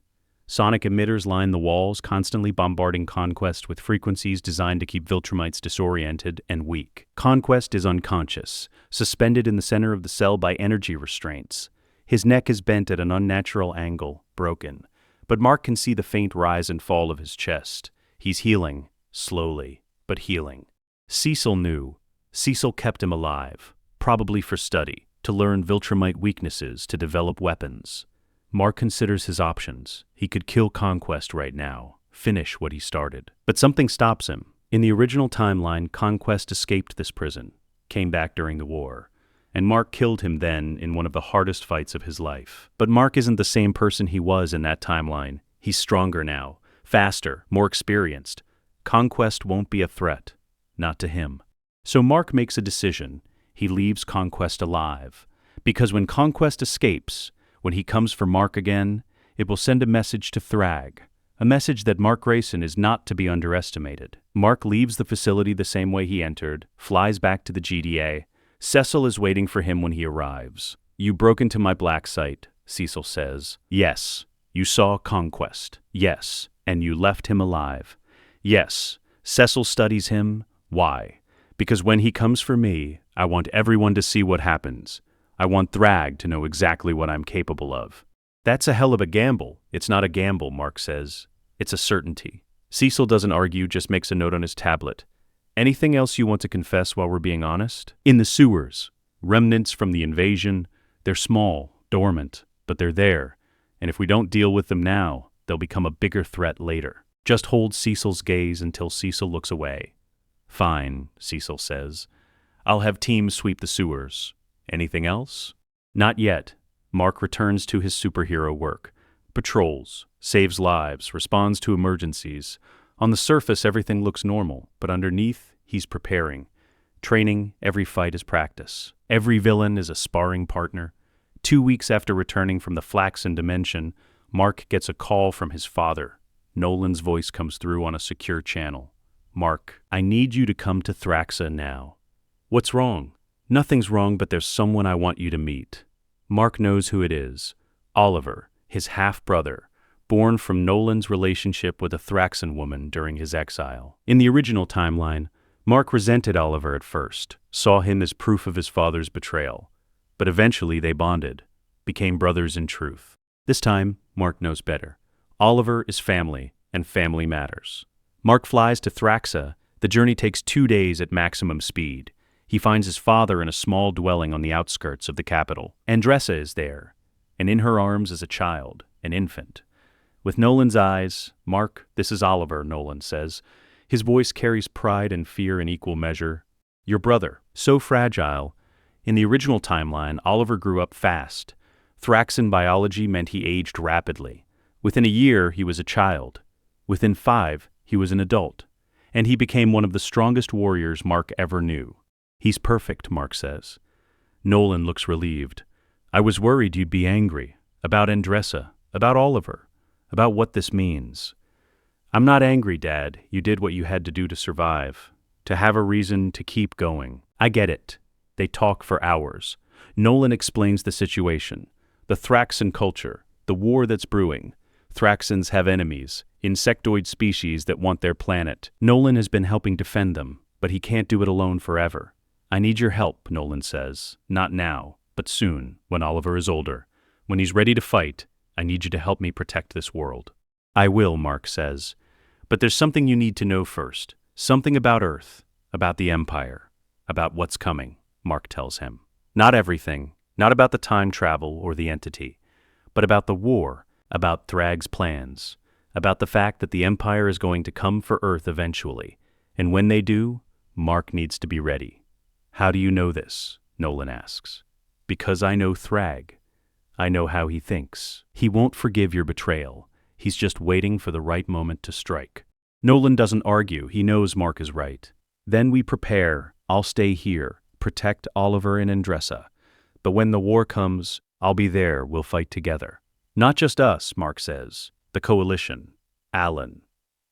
Sonic emitters line the walls, constantly bombarding Conquest with frequencies designed to keep Viltrumites disoriented and weak. Conquest is unconscious, suspended in the center of the cell by energy restraints. His neck is bent at an unnatural angle, broken. But Mark can see the faint rise and fall of his chest. He's healing, slowly, but healing. Cecil knew. Cecil kept him alive, probably for study, to learn Viltrumite weaknesses, to develop weapons. Mark considers his options. He could kill Conquest right now, finish what he started. But something stops him. In the original timeline, Conquest escaped this prison, came back during the war, and Mark killed him then in one of the hardest fights of his life. But Mark isn't the same person he was in that timeline. He's stronger now, faster, more experienced. Conquest won't be a threat. Not to him. So Mark makes a decision. He leaves Conquest alive. Because when Conquest escapes, when he comes for Mark again, it will send a message to Thragg. A message that Mark Grayson is not to be underestimated. Mark leaves the facility the same way he entered, flies back to the GDA. Cecil is waiting for him when he arrives. You broke into my black site, Cecil says. Yes. You saw Conquest. Yes. And you left him alive. Yes. Cecil studies him. Why? Because when he comes for me, I want everyone to see what happens. I want Thragg to know exactly what I'm capable of. That's a hell of a gamble. It's not a gamble, Mark says. It's a certainty. Cecil doesn't argue, just makes a note on his tablet. Anything else you want to confess while we're being honest? In the sewers. Remnants from the invasion. They're small, dormant, but they're there. And if we don't deal with them now, they'll become a bigger threat later. Just hold Cecil's gaze until Cecil looks away. Fine, Cecil says. I'll have teams sweep the sewers. Anything else? Not yet. Mark returns to his superhero work. Patrols, saves lives, responds to emergencies. On the surface, everything looks normal, but underneath, he's preparing. Training, every fight is practice. Every villain is a sparring partner. 2 weeks after returning from the Flaxen Dimension, Mark gets a call from his father. Nolan's voice comes through on a secure channel. Mark, I need you to come to Thraxa now. What's wrong? Nothing's wrong, but there's someone I want you to meet. Mark knows who it is. Oliver, his half-brother, born from Nolan's relationship with a Thraxan woman during his exile. In the original timeline, Mark resented Oliver at first, saw him as proof of his father's betrayal. But eventually they bonded, became brothers in truth. This time, Mark knows better. Oliver is family, and family matters. Mark flies to Thraxa. The journey takes 2 days at maximum speed. He finds his father in a small dwelling on the outskirts of the capital. Andressa is there, and in her arms is a child, an infant. With Nolan's eyes, Mark, this is Oliver, Nolan says. His voice carries pride and fear in equal measure. Your brother, so fragile. In the original timeline, Oliver grew up fast. Thraxan biology meant he aged rapidly. Within a year, he was a child. Within 5, he was an adult. And he became one of the strongest warriors Mark ever knew. He's perfect, Mark says. Nolan looks relieved. I was worried you'd be angry. About Andressa. About Oliver. About what this means. I'm not angry, Dad. You did what you had to do to survive. To have a reason to keep going. I get it. They talk for hours. Nolan explains the situation. The Thraxan culture. The war that's brewing. Thraxans have enemies. Insectoid species that want their planet. Nolan has been helping defend them, but he can't do it alone forever. I need your help, Nolan says. Not now, but soon, when Oliver is older. When he's ready to fight, I need you to help me protect this world. I will, Mark says. But there's something you need to know first. Something about Earth, about the Empire, about what's coming, Mark tells him. Not everything, not about the time travel or the entity, but about the war, about Thragg's plans, about the fact that the Empire is going to come for Earth eventually, and when they do, Mark needs to be ready. How do you know this? Nolan asks. Because I know Thragg. I know how he thinks. He won't forgive your betrayal. He's just waiting for the right moment to strike. Nolan doesn't argue. He knows Mark is right. Then we prepare. I'll stay here, protect Oliver and Andressa. But when the war comes, I'll be there. We'll fight together. Not just us, Mark says. The Coalition. Alan.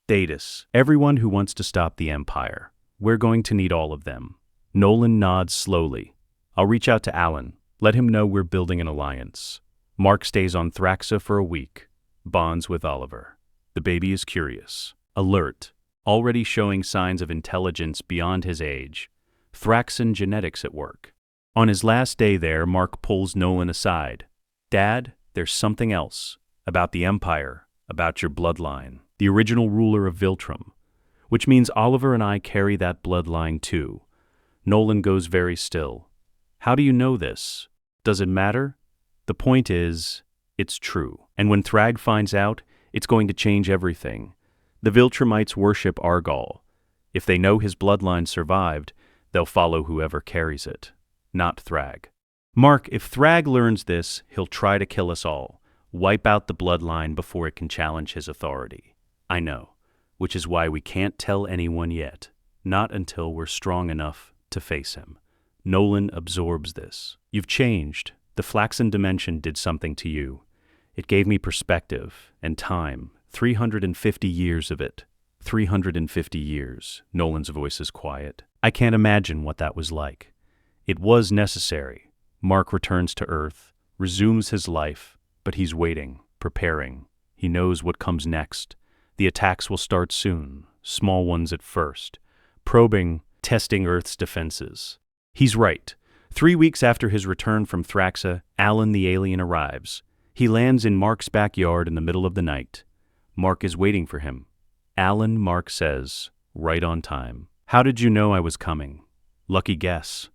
Datus. Everyone who wants to stop the Empire. We're going to need all of them. Nolan nods slowly. I'll reach out to Alan. Let him know we're building an alliance. Mark stays on Thraxa for a week. Bonds with Oliver. The baby is curious. Alert. Already showing signs of intelligence beyond his age. Thraxan genetics at work. On his last day there, Mark pulls Nolan aside. Dad, there's something else. About the Empire. About your bloodline. The original ruler of Viltrum. Which means Oliver and I carry that bloodline too. Nolan goes very still. How do you know this? Does it matter? The point is, it's true. And when Thragg finds out, it's going to change everything. The Viltrumites worship Argal. If they know his bloodline survived, they'll follow whoever carries it, not Thragg. Mark, if Thragg learns this, he'll try to kill us all, wipe out the bloodline before it can challenge his authority. I know, which is why we can't tell anyone yet. Not until we're strong enough to face him. Nolan absorbs this. You've changed. The flaxen dimension did something to you. It gave me perspective and time. 350 years of it. 350 years. Nolan's voice is quiet. I can't imagine what that was like. It was necessary. Mark returns to Earth, resumes his life, but he's waiting, preparing. He knows what comes next. The attacks will start soon, small ones at first. Probing, testing Earth's defenses. He's right. 3 weeks after his return from Thraxa, Alan the alien arrives. He lands in Mark's backyard in the middle of the night. Mark is waiting for him. Alan, Mark says, right on time. How did you know I was coming? Lucky guess.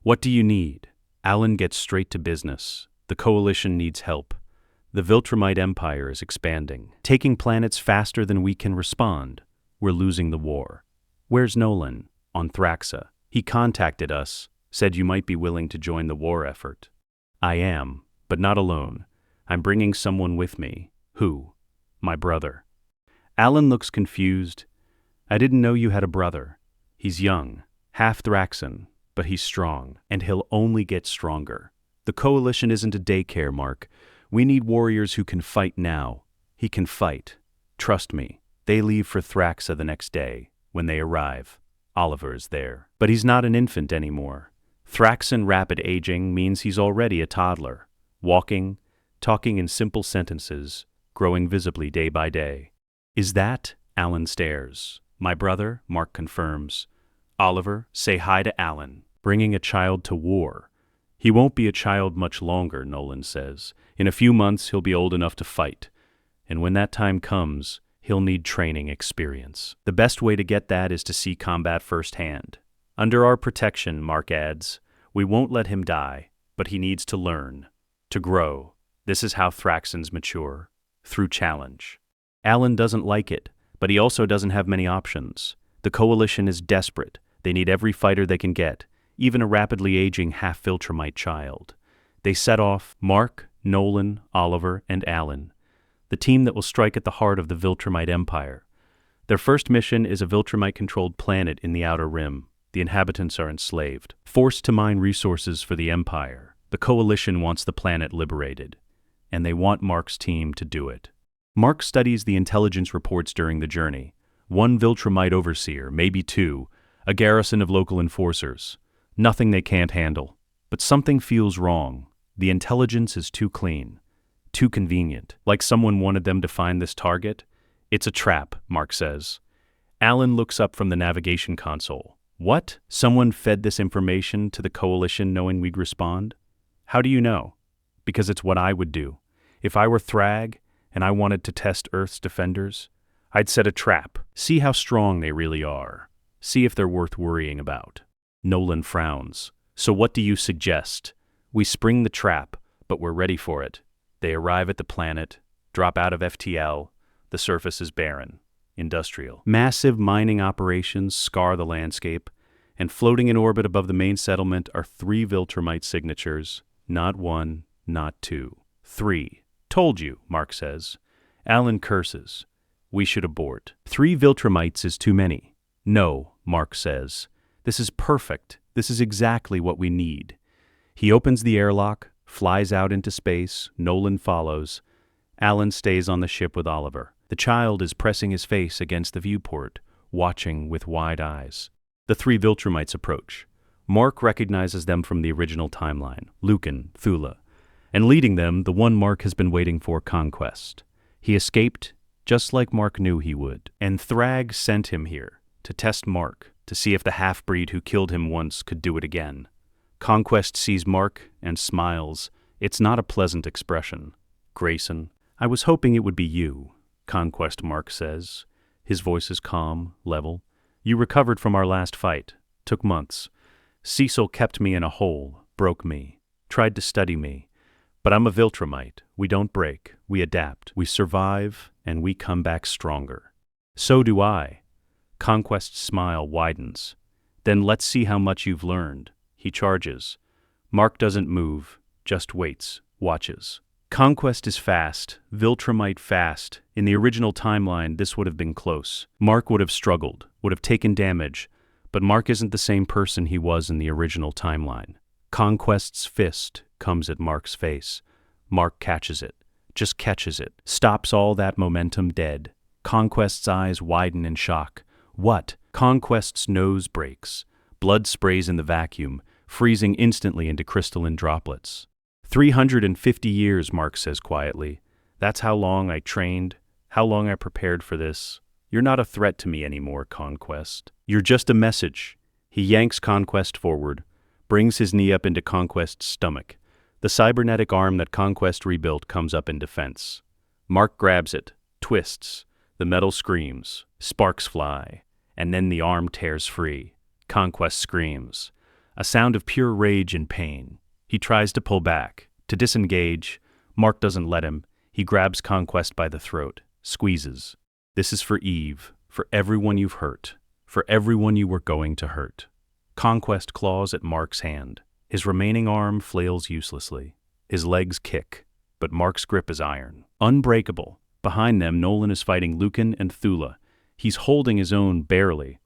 What do you need? Alan gets straight to business. The Coalition needs help. The Viltrumite Empire is expanding, taking planets faster than we can respond. We're losing the war. Where's Nolan? On Thraxa. He contacted us, said you might be willing to join the war effort. I am, but not alone. I'm bringing someone with me. Who? My brother. Alan looks confused. I didn't know you had a brother. He's young, half Thraxan, but he's strong, and he'll only get stronger. The Coalition isn't a daycare, Mark. We need warriors who can fight now. He can fight. Trust me. They leave for Thraxa the next day. When they arrive, Oliver is there. But he's not an infant anymore. Thraxan rapid aging means he's already a toddler, walking, talking in simple sentences, growing visibly day by day. Is that? Alan stares. My brother, Mark confirms. Oliver, say hi to Alan. Bringing a child to war. He won't be a child much longer, Nolan says. In a few months, he'll be old enough to fight. And when that time comes, he'll need training experience. The best way to get that is to see combat firsthand. Under our protection, Mark adds, we won't let him die, but he needs to learn, to grow. This is how Thraxans mature, through challenge. Alan doesn't like it, but he also doesn't have many options. The Coalition is desperate. They need every fighter they can get, even a rapidly aging half-Viltrumite child. They set off Mark, Nolan, Oliver, and Alan, the team that will strike at the heart of the Viltrumite Empire. Their first mission is a Viltrumite-controlled planet in the Outer Rim. The inhabitants are enslaved, forced to mine resources for the Empire. The Coalition wants the planet liberated, and they want Mark's team to do it. Mark studies the intelligence reports during the journey. 1 Viltrumite overseer, maybe 2, a garrison of local enforcers. Nothing they can't handle. But something feels wrong. The intelligence is too clean, too convenient. Like someone wanted them to find this target. It's a trap, Mark says. Alan looks up from the navigation console. What? Someone fed this information to the Coalition knowing we'd respond? How do you know? Because it's what I would do. If I were Thragg, and I wanted to test Earth's defenders, I'd set a trap. See how strong they really are. See if they're worth worrying about. Nolan frowns. So what do you suggest? We spring the trap, but we're ready for it. They arrive at the planet, drop out of FTL. The surface is barren, industrial. Massive mining operations scar the landscape, and floating in orbit above the main settlement are 3 Viltrumite signatures. Not 1, not 2. 3. Told you, Mark says. Alan curses. We should abort. 3 Viltrumites is too many. No, Mark says. This is perfect. This is exactly what we need. He opens the airlock, flies out into space. Nolan follows. Alan stays on the ship with Oliver. The child is pressing his face against the viewport, watching with wide eyes. The 3 Viltrumites approach. Mark recognizes them from the original timeline, Lucan, Thula, and leading them, the one Mark has been waiting for, Conquest. He escaped, just like Mark knew he would. And Thragg sent him here, to test Mark, to see if the half-breed who killed him once could do it again. Conquest sees Mark and smiles. It's not a pleasant expression. Grayson, I was hoping it would be you, Conquest Mark says. His voice is calm, level. You recovered from our last fight. Took months. Cecil kept me in a hole, broke me, tried to study me. But I'm a Viltrumite. We don't break. We adapt. We survive, and we come back stronger. So do I. Conquest's smile widens. Then let's see how much you've learned. He charges. Mark doesn't move, just waits, watches. Conquest is fast, Viltrumite fast. In the original timeline, this would have been close. Mark would have struggled, would have taken damage, but Mark isn't the same person he was in the original timeline. Conquest's fist comes at Mark's face. Mark catches it, just catches it, stops all that momentum dead. Conquest's eyes widen in shock. What? Conquest's nose breaks. Blood sprays in the vacuum, freezing instantly into crystalline droplets. 350 years, Mark says quietly. That's how long I trained, how long I prepared for this. You're not a threat to me anymore, Conquest. You're just a message. He yanks Conquest forward, brings his knee up into Conquest's stomach. The cybernetic arm that Conquest rebuilt comes up in defense. Mark grabs it, twists. The metal screams. Sparks fly. And then the arm tears free. Conquest screams. A sound of pure rage and pain. He tries to pull back, to disengage. Mark doesn't let him. He grabs Conquest by the throat, squeezes. This is for Eve, for everyone you've hurt, for everyone you were going to hurt. Conquest claws at Mark's hand. His remaining arm flails uselessly. His legs kick, but Mark's grip is iron. Unbreakable. Behind them, Nolan is fighting Lucan and Thula. He's holding his own barely.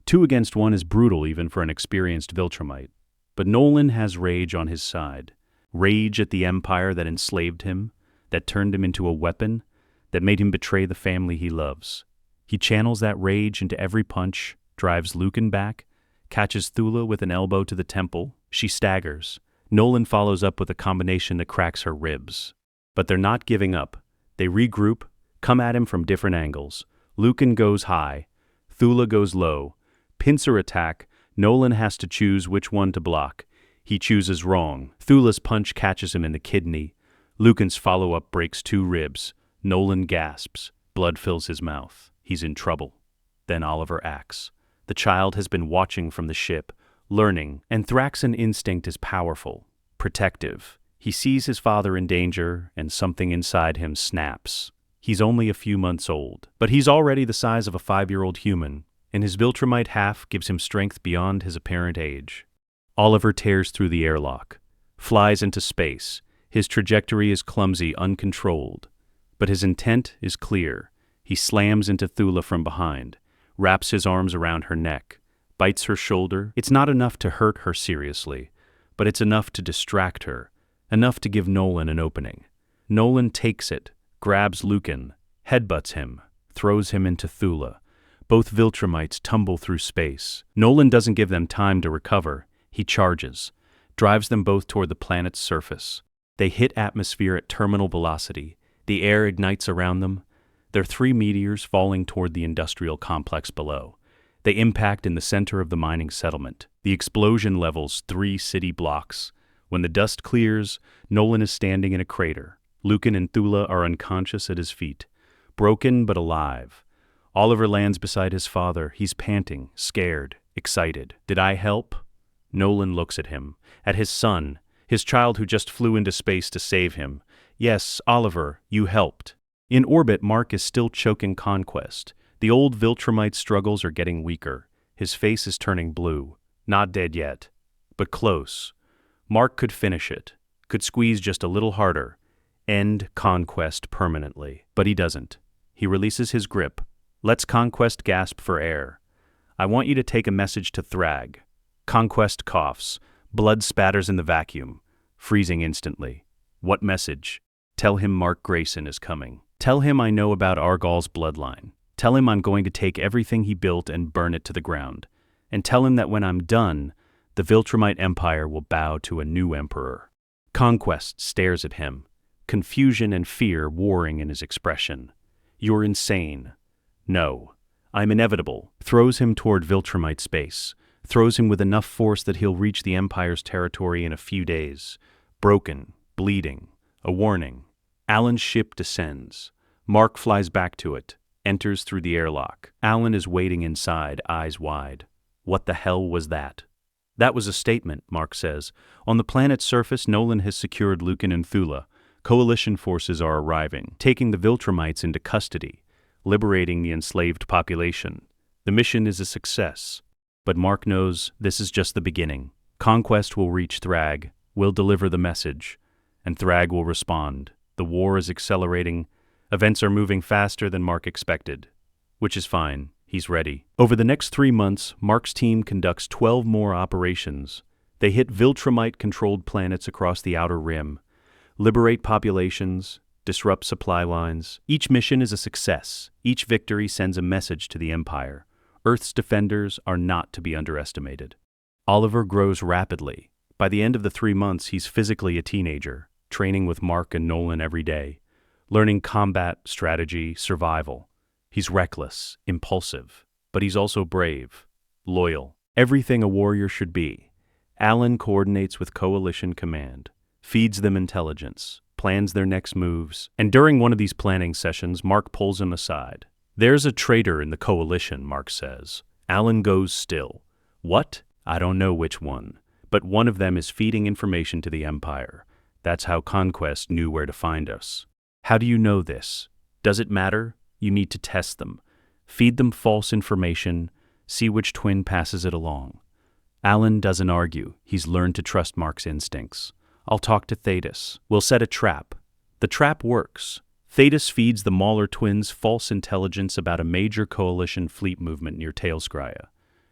2 against 1 is brutal even for an experienced Viltrumite. But Nolan has rage on his side. Rage at the empire that enslaved him, that turned him into a weapon, that made him betray the family he loves. He channels that rage into every punch, drives Lucan back, catches Thula with an elbow to the temple. She staggers. Nolan follows up with a combination that cracks her ribs. But they're not giving up. They regroup, come at him from different angles. Lucan goes high. Thula goes low. Pincer attack. Nolan has to choose which one to block. He chooses wrong. Thula's punch catches him in the kidney. Lucan's follow-up breaks 2 ribs. Nolan gasps. Blood fills his mouth. He's in trouble. Then Oliver acts. The child has been watching from the ship, learning, and Thragg's instinct is powerful, protective. He sees his father in danger, and something inside him snaps. He's only a few months old, but he's already the size of a 5-year-old human, and his Viltrumite half gives him strength beyond his apparent age. Oliver tears through the airlock, flies into space. His trajectory is clumsy, uncontrolled, but his intent is clear. He slams into Thula from behind, wraps his arms around her neck, bites her shoulder. It's not enough to hurt her seriously, but it's enough to distract her, enough to give Nolan an opening. Nolan takes it, grabs Lucan, headbutts him, throws him into Thula. Both Viltrumites tumble through space. Nolan doesn't give them time to recover. He charges, drives them both toward the planet's surface. They hit atmosphere at terminal velocity. The air ignites around them. They're 3 meteors falling toward the industrial complex below. They impact in the center of the mining settlement. The explosion levels 3 city blocks. When the dust clears, Nolan is standing in a crater. Lucan and Thula are unconscious at his feet, broken but alive. Oliver lands beside his father. He's panting, scared, excited. Did I help? Nolan looks at him, at his son, his child who just flew into space to save him. Yes, Oliver, you helped. In orbit, Mark is still choking Conquest. The old Viltrumite struggles are getting weaker. His face is turning blue. Not dead yet, but close. Mark could finish it, could squeeze just a little harder, end Conquest permanently. But he doesn't. He releases his grip, lets Conquest gasp for air. I want you to take a message to Thragg. Conquest coughs. Blood spatters in the vacuum, freezing instantly. What message? Tell him Mark Grayson is coming. Tell him I know about Argal's bloodline. Tell him I'm going to take everything he built and burn it to the ground. And tell him that when I'm done, the Viltrumite Empire will bow to a new emperor. Conquest stares at him, confusion and fear warring in his expression. You're insane. No, I'm inevitable. Throws him toward Viltrumite space. Throws him with enough force that he'll reach the Empire's territory in a few days. Broken, bleeding, a warning. Alan's ship descends. Mark flies back to it, enters through the airlock. Alan is waiting inside, eyes wide. What the hell was that? That was a statement, Mark says. On the planet's surface, Nolan has secured Lucan and Thula. Coalition forces are arriving, taking the Viltrumites into custody, liberating the enslaved population. The mission is a success. But Mark knows this is just the beginning. Conquest will reach Thragg, will deliver the message, and Thragg will respond. The The war is accelerating. Events are moving faster than Mark expected. Which is fine. He's ready. Over the next 3 months, Mark's team conducts 12 more operations. They hit Viltrumite-controlled planets across the Outer Rim, liberate populations, disrupt supply lines. Each mission is a success. Each victory sends a message to the Empire. Earth's defenders are not to be underestimated. Oliver grows rapidly. By the end of the 3 months, he's physically a teenager, training with Mark and Nolan every day, learning combat, strategy, survival. He's reckless, impulsive, but he's also brave, loyal, everything a warrior should be. Alan coordinates with Coalition Command, feeds them intelligence, plans their next moves, and during one of these planning sessions, Mark pulls him aside. "There's a traitor in the Coalition," Mark says. Alan goes still. "What?" "I don't know which one, but one of them is feeding information to the Empire. That's how Conquest knew where to find us." "How do you know this?" "Does it matter? You need to test them. Feed them false information, see which twin passes it along." Alan doesn't argue. He's learned to trust Mark's instincts. "I'll talk to Thetis. We'll set a trap." The trap works. Thetis feeds the Mauler twins false intelligence about a major Coalition fleet movement near Tailskria.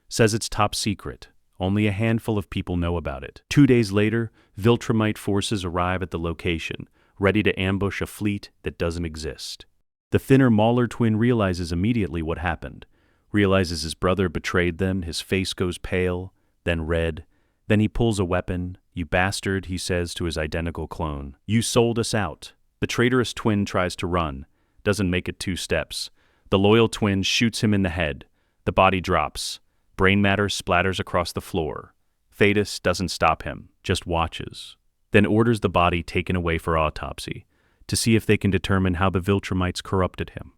Says it's top secret. Only a handful of people know about it. 2 days later, Viltrumite forces arrive at the location, ready to ambush a fleet that doesn't exist. The thinner Mauler twin realizes immediately what happened. Realizes his brother betrayed them, his face goes pale, then red. Then he pulls a weapon. "You bastard," he says to his identical clone. "You sold us out." The traitorous twin tries to run, doesn't make it 2 steps. The loyal twin shoots him in the head. The body drops. Brain matter splatters across the floor. Thetis doesn't stop him, just watches. Then orders the body taken away for autopsy, to see if they can determine how the Viltrumites corrupted him,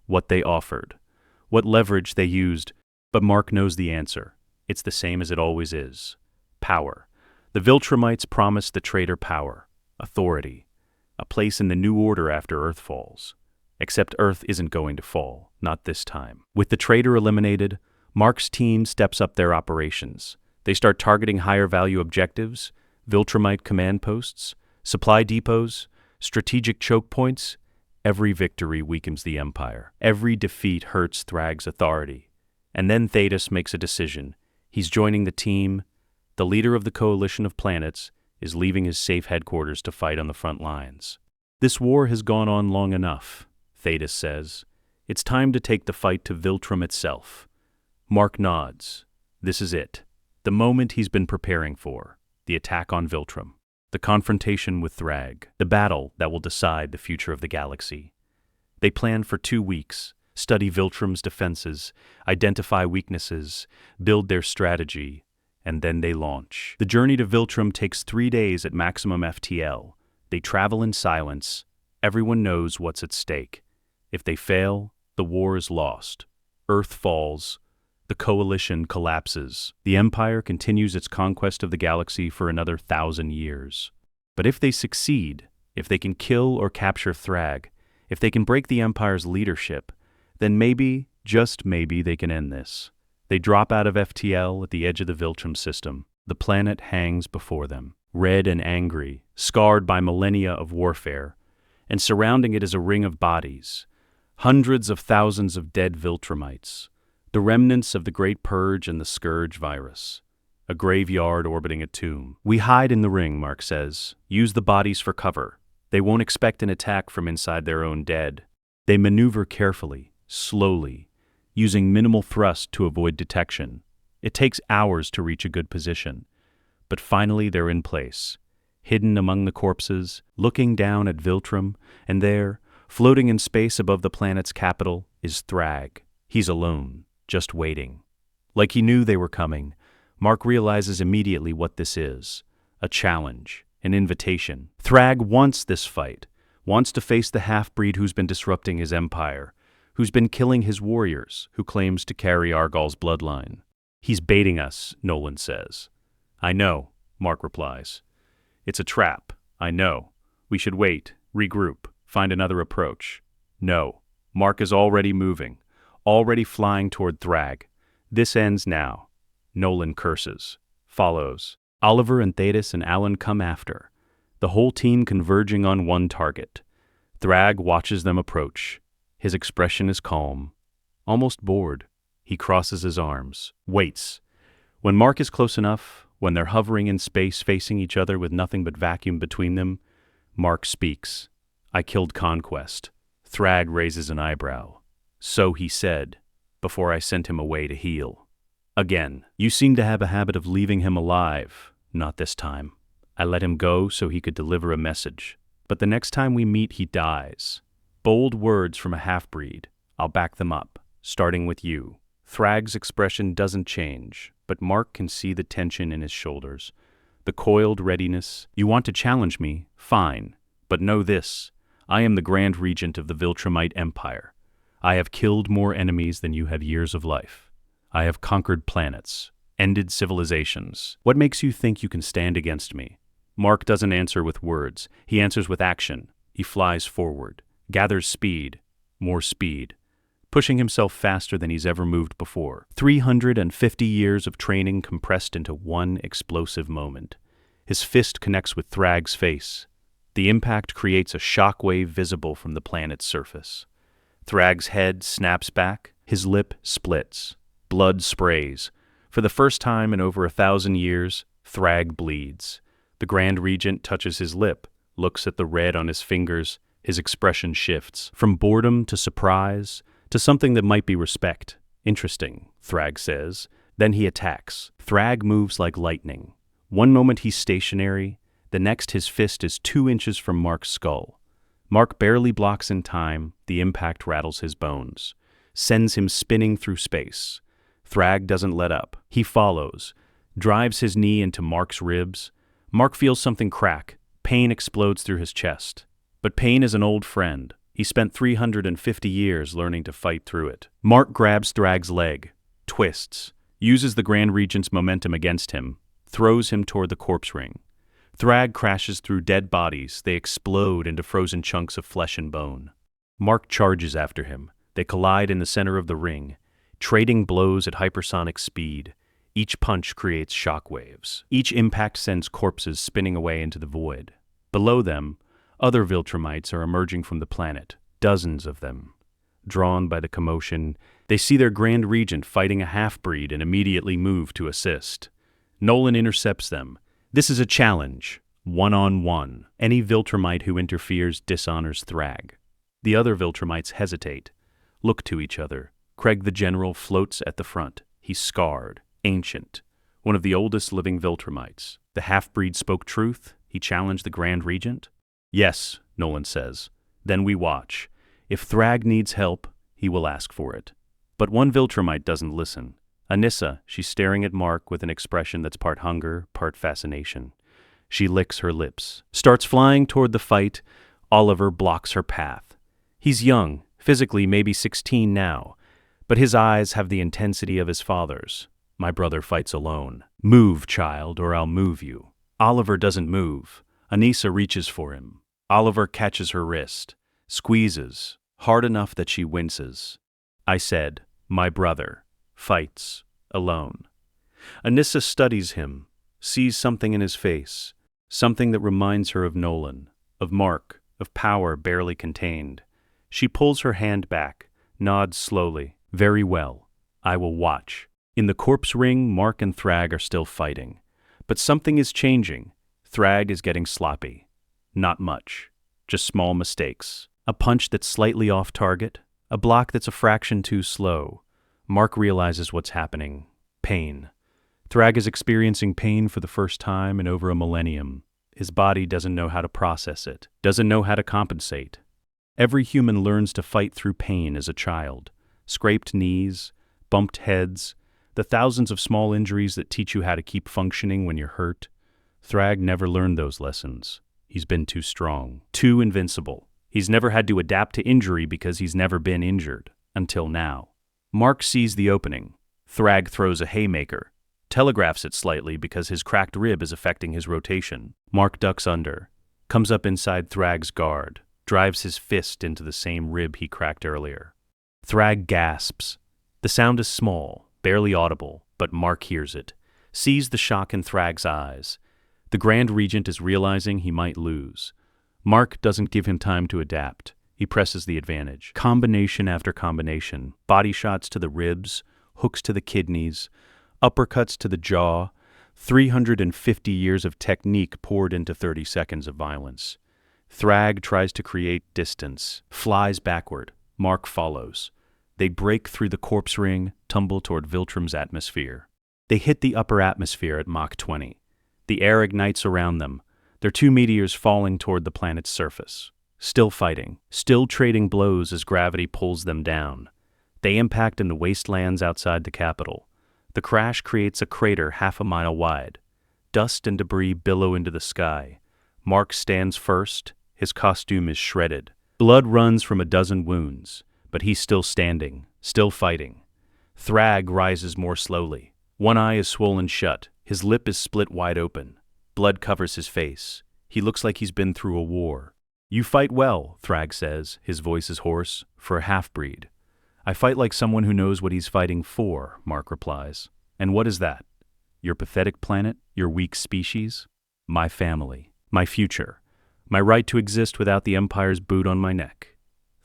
what they offered, what leverage they used. But Mark knows the answer. It's the same as it always is. Power. The Viltrumites promised the traitor power, authority, a place in the new order after Earth falls. Except Earth isn't going to fall, not this time. With the traitor eliminated, Mark's team steps up their operations. They start targeting higher-value objectives, Viltrumite command posts, supply depots, strategic choke points. Every victory weakens the Empire. Every defeat hurts Thragg's authority. And then Thetis makes a decision. He's joining the team. The leader of the Coalition of Planets is leaving his safe headquarters to fight on the front lines. "This war has gone on long enough," Thetis says. "It's time to take the fight to Viltrum itself." Mark nods. This is it. The moment he's been preparing for. The attack on Viltrum. The confrontation with Thragg. The battle that will decide the future of the galaxy. They plan for 2 weeks. Study Viltrum's defenses, identify weaknesses, build their strategy, and then they launch. The journey to Viltrum takes 3 days at maximum FTL. They travel in silence. Everyone knows what's at stake. If they fail, the war is lost. Earth falls. The Coalition collapses. The Empire continues its conquest of the galaxy for another 1,000 years. But if they succeed, if they can kill or capture Thragg, if they can break the Empire's leadership, then maybe, just maybe, they can end this. They drop out of FTL at the edge of the Viltrum system. The planet hangs before them, red and angry, scarred by millennia of warfare, and surrounding it is a ring of bodies, hundreds of thousands of dead Viltrumites, the remnants of the Great Purge and the Scourge virus, a graveyard orbiting a tomb. "We hide in the ring," Mark says. "Use the bodies for cover. They won't expect an attack from inside their own dead." They maneuver carefully, slowly, using minimal thrust to avoid detection. It takes hours to reach a good position. But finally they're in place, hidden among the corpses, looking down at Viltrum, and there, floating in space above the planet's capital, is Thragg. He's alone, just waiting. Like he knew they were coming, Mark realizes immediately what this is. A challenge, an invitation. Thragg wants this fight, wants to face the half-breed who's been disrupting his empire, who's been killing his warriors, who claims to carry Argal's bloodline. "He's baiting us," Nolan says. "I know," Mark replies. "It's a trap. I know. We should wait, regroup, find another approach." No. Mark is already moving, already flying toward Thragg. This ends now. Nolan curses. Follows. Oliver and Thetis and Alan come after, the whole team converging on one target, Thragg watches them approach. His expression is calm, almost bored. He crosses his arms, waits. When Mark is close enough, when they're hovering in space facing each other with nothing but vacuum between them, Mark speaks. "I killed Conquest." Thragg raises an eyebrow. "So he said, before I sent him away to heal." Again, "You seem to have a habit of leaving him alive." "Not this time. I let him go so he could deliver a message. But the next time we meet, he dies." Bold words from a half-breed. I'll back them up, starting with you. Thragg's expression doesn't change, but Mark can see the tension in his shoulders. The coiled readiness. "You want to challenge me? Fine. But know this. I am the Grand Regent of the Viltrumite Empire. I have killed more enemies than you have years of life. I have conquered planets, ended civilizations. What makes you think you can stand against me?" Mark doesn't answer with words. He answers with action. He flies forward, gathers speed, more speed, pushing himself faster than he's ever moved before. 350 years of training compressed into one explosive moment. His fist connects with Thragg's face. The impact creates a shockwave visible from the planet's surface. Thragg's head snaps back. His lip splits. Blood sprays. For the first time in over 1,000 years, Thragg bleeds. The Grand Regent touches his lip, looks at the red on his fingers. His expression shifts from boredom to surprise to something that might be respect. "Interesting," Thragg says. Then he attacks. Thragg moves like lightning. One moment he's stationary, the next his fist is 2 inches from Mark's skull. Mark barely blocks in time. The impact rattles his bones, sends him spinning through space. Thragg doesn't let up. He follows, drives his knee into Mark's ribs. Mark feels something crack. Pain explodes through his chest. But pain is an old friend. He spent 350 years learning to fight through it. Mark grabs Thragg's leg, twists, uses the Grand Regent's momentum against him, throws him toward the corpse ring. Thragg crashes through dead bodies. They explode into frozen chunks of flesh and bone. Mark charges after him. They collide in the center of the ring, trading blows at hypersonic speed. Each punch creates shockwaves. Each impact sends corpses spinning away into the void. Below them, other Viltrumites are emerging from the planet, dozens of them. Drawn by the commotion, they see their Grand Regent fighting a half-breed and immediately move to assist. Nolan intercepts them. This is a challenge, one-on-one. Any Viltrumite who interferes dishonors Thragg. The other Viltrumites hesitate, look to each other. Craig the General floats at the front. He's scarred, ancient, one of the oldest living Viltrumites. The half-breed spoke truth? He challenged the Grand Regent? "Yes," Nolan says. "Then we watch. If Thragg needs help, he will ask for it." But one Viltrumite doesn't listen. Anissa, she's staring at Mark with an expression that's part hunger, part fascination. She licks her lips, starts flying toward the fight. Oliver blocks her path. He's young, physically maybe 16 now, but his eyes have the intensity of his father's. "My brother fights alone. Move, child, or I'll move you." Oliver doesn't move. Anissa reaches for him. Oliver catches her wrist, squeezes, hard enough that she winces. I said, "My brother fights alone." Anissa studies him, sees something in his face, something that reminds her of Nolan, of Mark, of power barely contained. She pulls her hand back, nods slowly. "Very well. I will watch." In the corpse ring, Mark and Thragg are still fighting. But something is changing. Thragg is getting sloppy. Not much. Just small mistakes. A punch that's slightly off target. A block that's a fraction too slow. Mark realizes what's happening. Pain. Thragg is experiencing pain for the first time in over a millennium. His body doesn't know how to process it, doesn't know how to compensate. Every human learns to fight through pain as a child. Scraped knees, bumped heads, the thousands of small injuries that teach you how to keep functioning when you're hurt. Thragg never learned those lessons. He's been too strong, too invincible. He's never had to adapt to injury because he's never been injured, until now. Mark sees the opening. Thragg throws a haymaker, telegraphs it slightly because his cracked rib is affecting his rotation. Mark ducks under, comes up inside Thragg's guard, drives his fist into the same rib he cracked earlier. Thragg gasps. The sound is small, barely audible, but Mark hears it, sees the shock in Thragg's eyes. The Grand Regent is realizing he might lose. Mark doesn't give him time to adapt. He presses the advantage. Combination after combination. Body shots to the ribs, hooks to the kidneys, uppercuts to the jaw. 350 years of technique poured into 30 seconds of violence. Thragg tries to create distance, flies backward. Mark follows. They break through the corpse ring, tumble toward Viltrum's atmosphere. They hit the upper atmosphere at Mach 20. The air ignites around them, their two meteors falling toward the planet's surface. Still fighting, still trading blows as gravity pulls them down. They impact in the wastelands outside the capital. The crash creates a crater half a mile wide. Dust and debris billow into the sky. Mark stands first. His costume is shredded. Blood runs from a dozen wounds, but he's still standing, still fighting. Thragg rises more slowly. One eye is swollen shut. His lip is split wide open. Blood covers his face. He looks like he's been through a war. "You fight well," Thragg says. His voice is hoarse, for a half-breed. "I fight like someone who knows what he's fighting for," Mark replies. "And what is that? Your pathetic planet? Your weak species? My family. My future. My right to exist without the Empire's boot on my neck."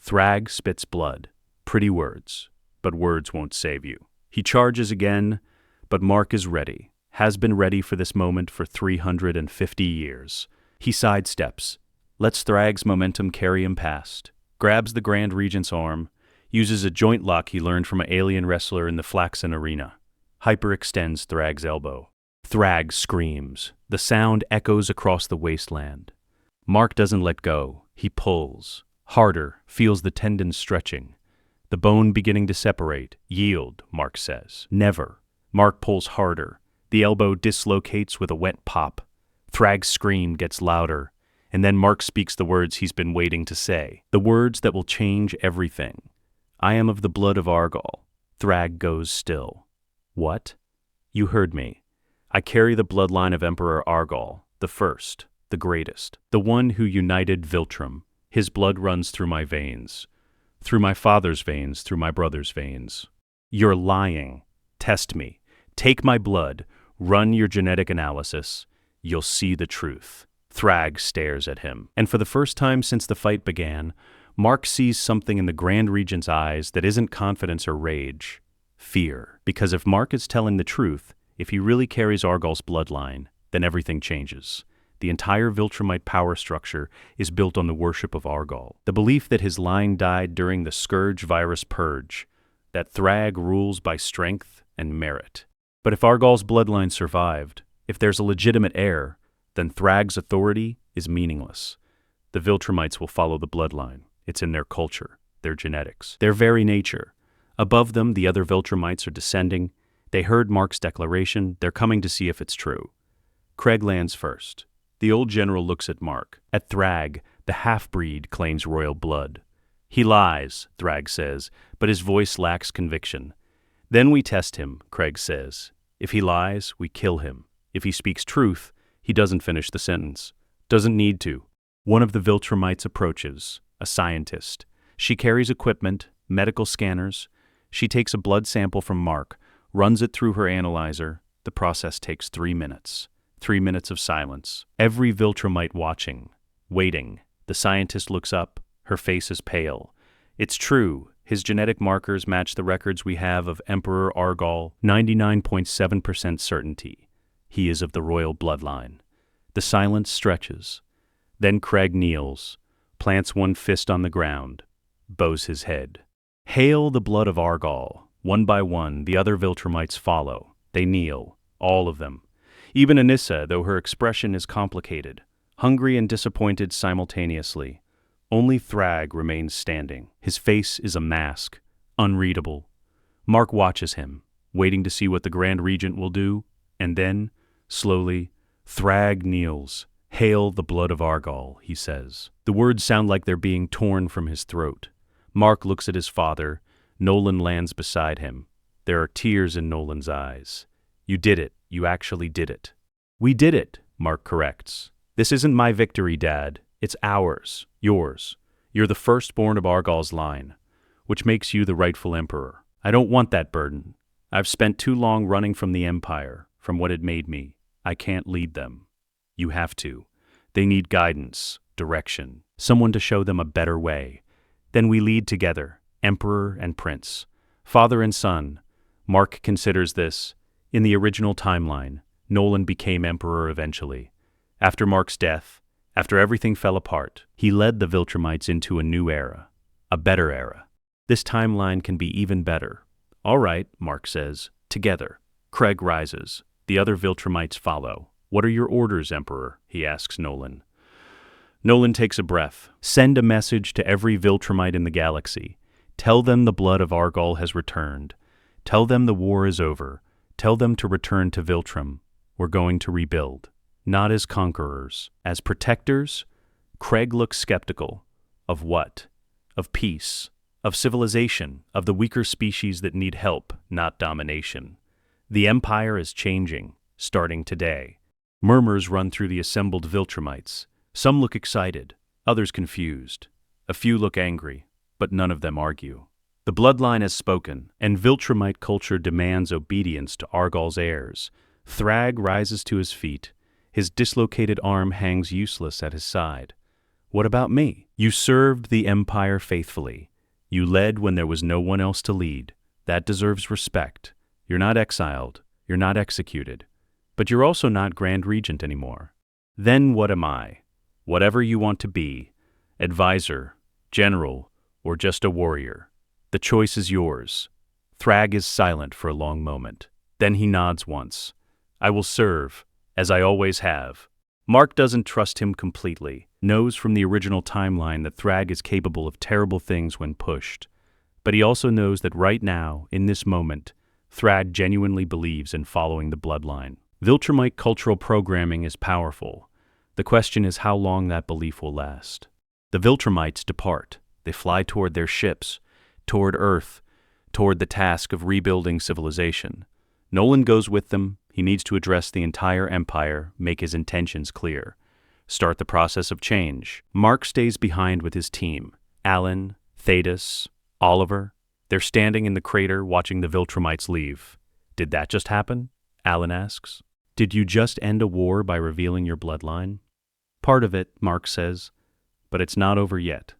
Thragg spits blood. Pretty words. But words won't save you. He charges again, but Mark is ready. Has been ready for this moment for 350 years. He sidesteps. Lets Thragg's momentum carry him past. Grabs the Grand Regent's arm. Uses a joint lock he learned from an alien wrestler in the Flaxen Arena. Hyperextends Thragg's elbow. Thragg screams. The sound echoes across the wasteland. Mark doesn't let go. He pulls. Harder, feels the tendons stretching. The bone beginning to separate. "Yield," Mark says. "Never." Mark pulls harder. The elbow dislocates with a wet pop. Thragg's scream gets louder, and then Mark speaks the words he's been waiting to say. The words that will change everything. "I am of the blood of Argal." Thragg goes still. "What?" "You heard me. I carry the bloodline of Emperor Argal, the first, the greatest, the one who united Viltrum. His blood runs through my veins. Through my father's veins, through my brother's veins." "You're lying. Test me. Take my blood. Run your genetic analysis. You'll see the truth." Thragg stares at him. And for the first time since the fight began, Mark sees something in the Grand Regent's eyes that isn't confidence or rage. Fear. Because if Mark is telling the truth, if he really carries Argal's bloodline, then everything changes. The entire Viltrumite power structure is built on the worship of Argal. The belief that his line died during the Scourge virus purge. That Thragg rules by strength and merit. But if Argal's bloodline survived, if there's a legitimate heir, then Thragg's authority is meaningless. The Viltrumites will follow the bloodline. It's in their culture, their genetics, their very nature. Above them, the other Viltrumites are descending. They heard Mark's declaration. They're coming to see if it's true. Craig lands first. The old general looks at Mark. At Thragg, the half-breed claims royal blood. "He lies," Thragg says, but his voice lacks conviction. "Then we test him," Craig says. "If he lies, we kill him. If he speaks truth, he doesn't finish the sentence. Doesn't need to." One of the Viltrumites approaches, a scientist. She carries equipment, medical scanners. She takes a blood sample from Mark, runs it through her analyzer. The process takes 3 minutes. 3 minutes of silence. Every Viltrumite watching, waiting. The scientist looks up. Her face is pale. It's true. His genetic markers match the records we have of Emperor Argal, 99.7% certainty. He is of the royal bloodline. The silence stretches. Then Craig kneels, plants one fist on the ground, bows his head. "Hail the blood of Argal." One by one, the other Viltrumites follow. They kneel, all of them. Even Anissa, though her expression is complicated, hungry and disappointed simultaneously. Only Thragg remains standing. His face is a mask, unreadable. Mark watches him, waiting to see what the Grand Regent will do, and then, slowly, Thragg kneels. "Hail the blood of Argal," he says. The words sound like they're being torn from his throat. Mark looks at his father. Nolan lands beside him. There are tears in Nolan's eyes. "You did it. You actually did it." "We did it," Mark corrects. "This isn't my victory, Dad. It's ours, yours. You're the firstborn of Argal's line, which makes you the rightful emperor. I don't want that burden. I've spent too long running from the Empire, from what it made me. I can't lead them. You have to. They need guidance, direction, someone to show them a better way. Then we lead together, Emperor and Prince, father and son. Mark considers this. In the original timeline, Nolan became Emperor eventually. After Mark's death, after everything fell apart, he led the Viltrumites into a new era, a better era. This timeline can be even better. All right, Mark says, together. Thragg rises. The other Viltrumites follow. What are your orders, Emperor? He asks Nolan. Nolan takes a breath. Send a message to every Viltrumite in the galaxy. Tell them the blood of Argal has returned. Tell them the war is over. Tell them to return to Viltrum. We're going to rebuild. Not as conquerors. As protectors? Thragg looks skeptical. Of what? Of peace. Of civilization. Of the weaker species that need help, not domination. The Empire is changing, starting today. Murmurs run through the assembled Viltrumites. Some look excited, others confused. A few look angry, but none of them argue. The bloodline has spoken, and Viltrumite culture demands obedience to Argal's heirs. Thragg rises to his feet. His dislocated arm hangs useless at his side. What about me? You served the Empire faithfully. You led when there was no one else to lead. That deserves respect. You're not exiled. You're not executed. But you're also not Grand Regent anymore. Then what am I? Whatever you want to be. Advisor, general, or just a warrior. The choice is yours. Thragg is silent for a long moment. Then he nods once. I will serve, as I always have. Mark doesn't trust him completely, knows from the original timeline that Thragg is capable of terrible things when pushed. But he also knows that right now, in this moment, Thragg genuinely believes in following the bloodline. Viltrumite cultural programming is powerful. The question is how long that belief will last. The Viltrumites depart. They fly toward their ships, toward Earth, toward the task of rebuilding civilization. Nolan goes with them. He needs to address the entire Empire, make his intentions clear, start the process of change. Mark stays behind with his team. Alan, Thetis, Oliver. They're standing in the crater watching the Viltrumites leave. Did that just happen? Alan asks. Did you just end a war by revealing your bloodline? Part of it, Mark says, but it's not over yet.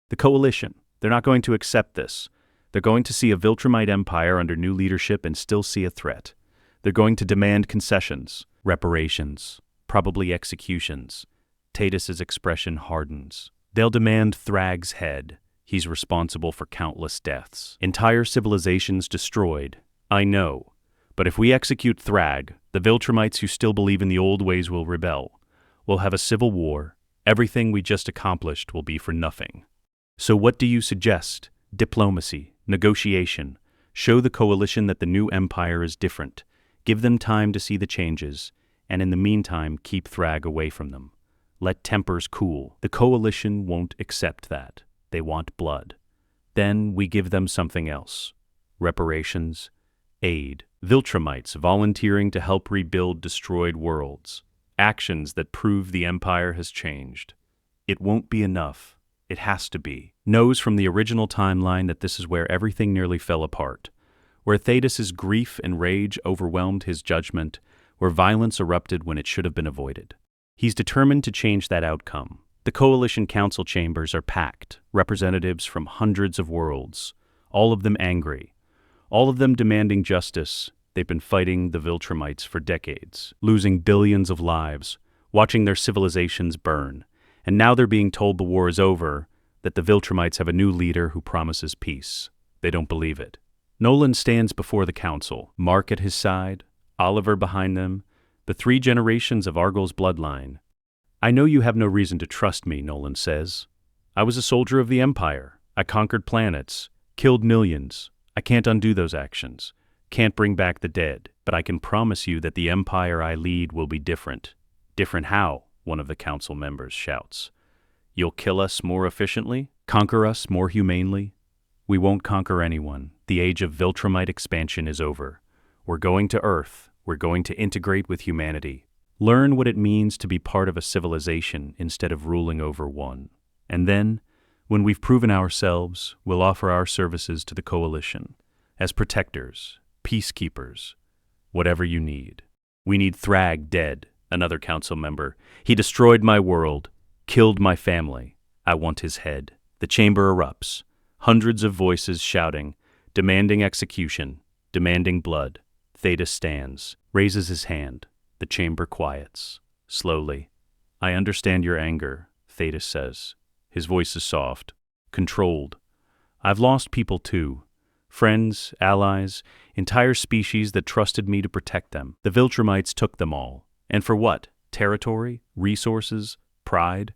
The Coalition, they're not going to accept this. They're going to see a Viltrumite Empire under new leadership and still see a threat. They're going to demand concessions, reparations, probably executions. Thetis's expression hardens. They'll demand Thragg's head. He's responsible for countless deaths. Entire civilizations destroyed. I know. But if we execute Thragg, the Viltrumites who still believe in the old ways will rebel. We'll have a civil war. Everything we just accomplished will be for nothing. So what do you suggest? Diplomacy, negotiation. Show the Coalition that the new empire is different. Give them time to see the changes, and in the meantime keep Thragg away from them. Let tempers cool. The Coalition won't accept that. They want blood. Then we give them something else. Reparations, aid. Viltrumites volunteering to help rebuild destroyed worlds. Actions that prove the Empire has changed. It won't be enough. It has to be. Knows from the original timeline that this is where everything nearly fell apart. Where Thetis's grief and rage overwhelmed his judgment. Where violence erupted when it should have been avoided. He's determined to change that outcome. The Coalition Council chambers are packed. Representatives from hundreds of worlds. All of them angry. All of them demanding justice. They've been fighting the Viltrumites for decades, losing billions of lives, watching their civilizations burn. And now they're being told the war is over, that the Viltrumites have a new leader who promises peace. They don't believe it. Nolan stands before the council, Mark at his side, Oliver behind them, the 3 generations of Argal's bloodline. I know you have no reason to trust me, Nolan says. I was a soldier of the Empire. I conquered planets, killed millions. I can't undo those actions. Can't bring back the dead, but I can promise you that the Empire I lead will be different. Different how? One of the council members shouts. You'll kill us more efficiently? Conquer us more humanely? We won't conquer anyone. The age of Viltrumite expansion is over. We're going to Earth. We're going to integrate with humanity. Learn what it means to be part of a civilization instead of ruling over one. And then, when we've proven ourselves, we'll offer our services to the Coalition. As protectors, peacekeepers, whatever you need. We need Thragg dead, another council member. He destroyed my world. Killed my family. I want his head. The chamber erupts. Hundreds of voices shouting, demanding execution, demanding blood. Thetis stands, raises his hand. The chamber quiets. Slowly. I understand your anger, Thetis says. His voice is soft, controlled. I've lost people too. Friends, allies, entire species that trusted me to protect them. The Viltrumites took them all. And for what? Territory? Resources? Pride?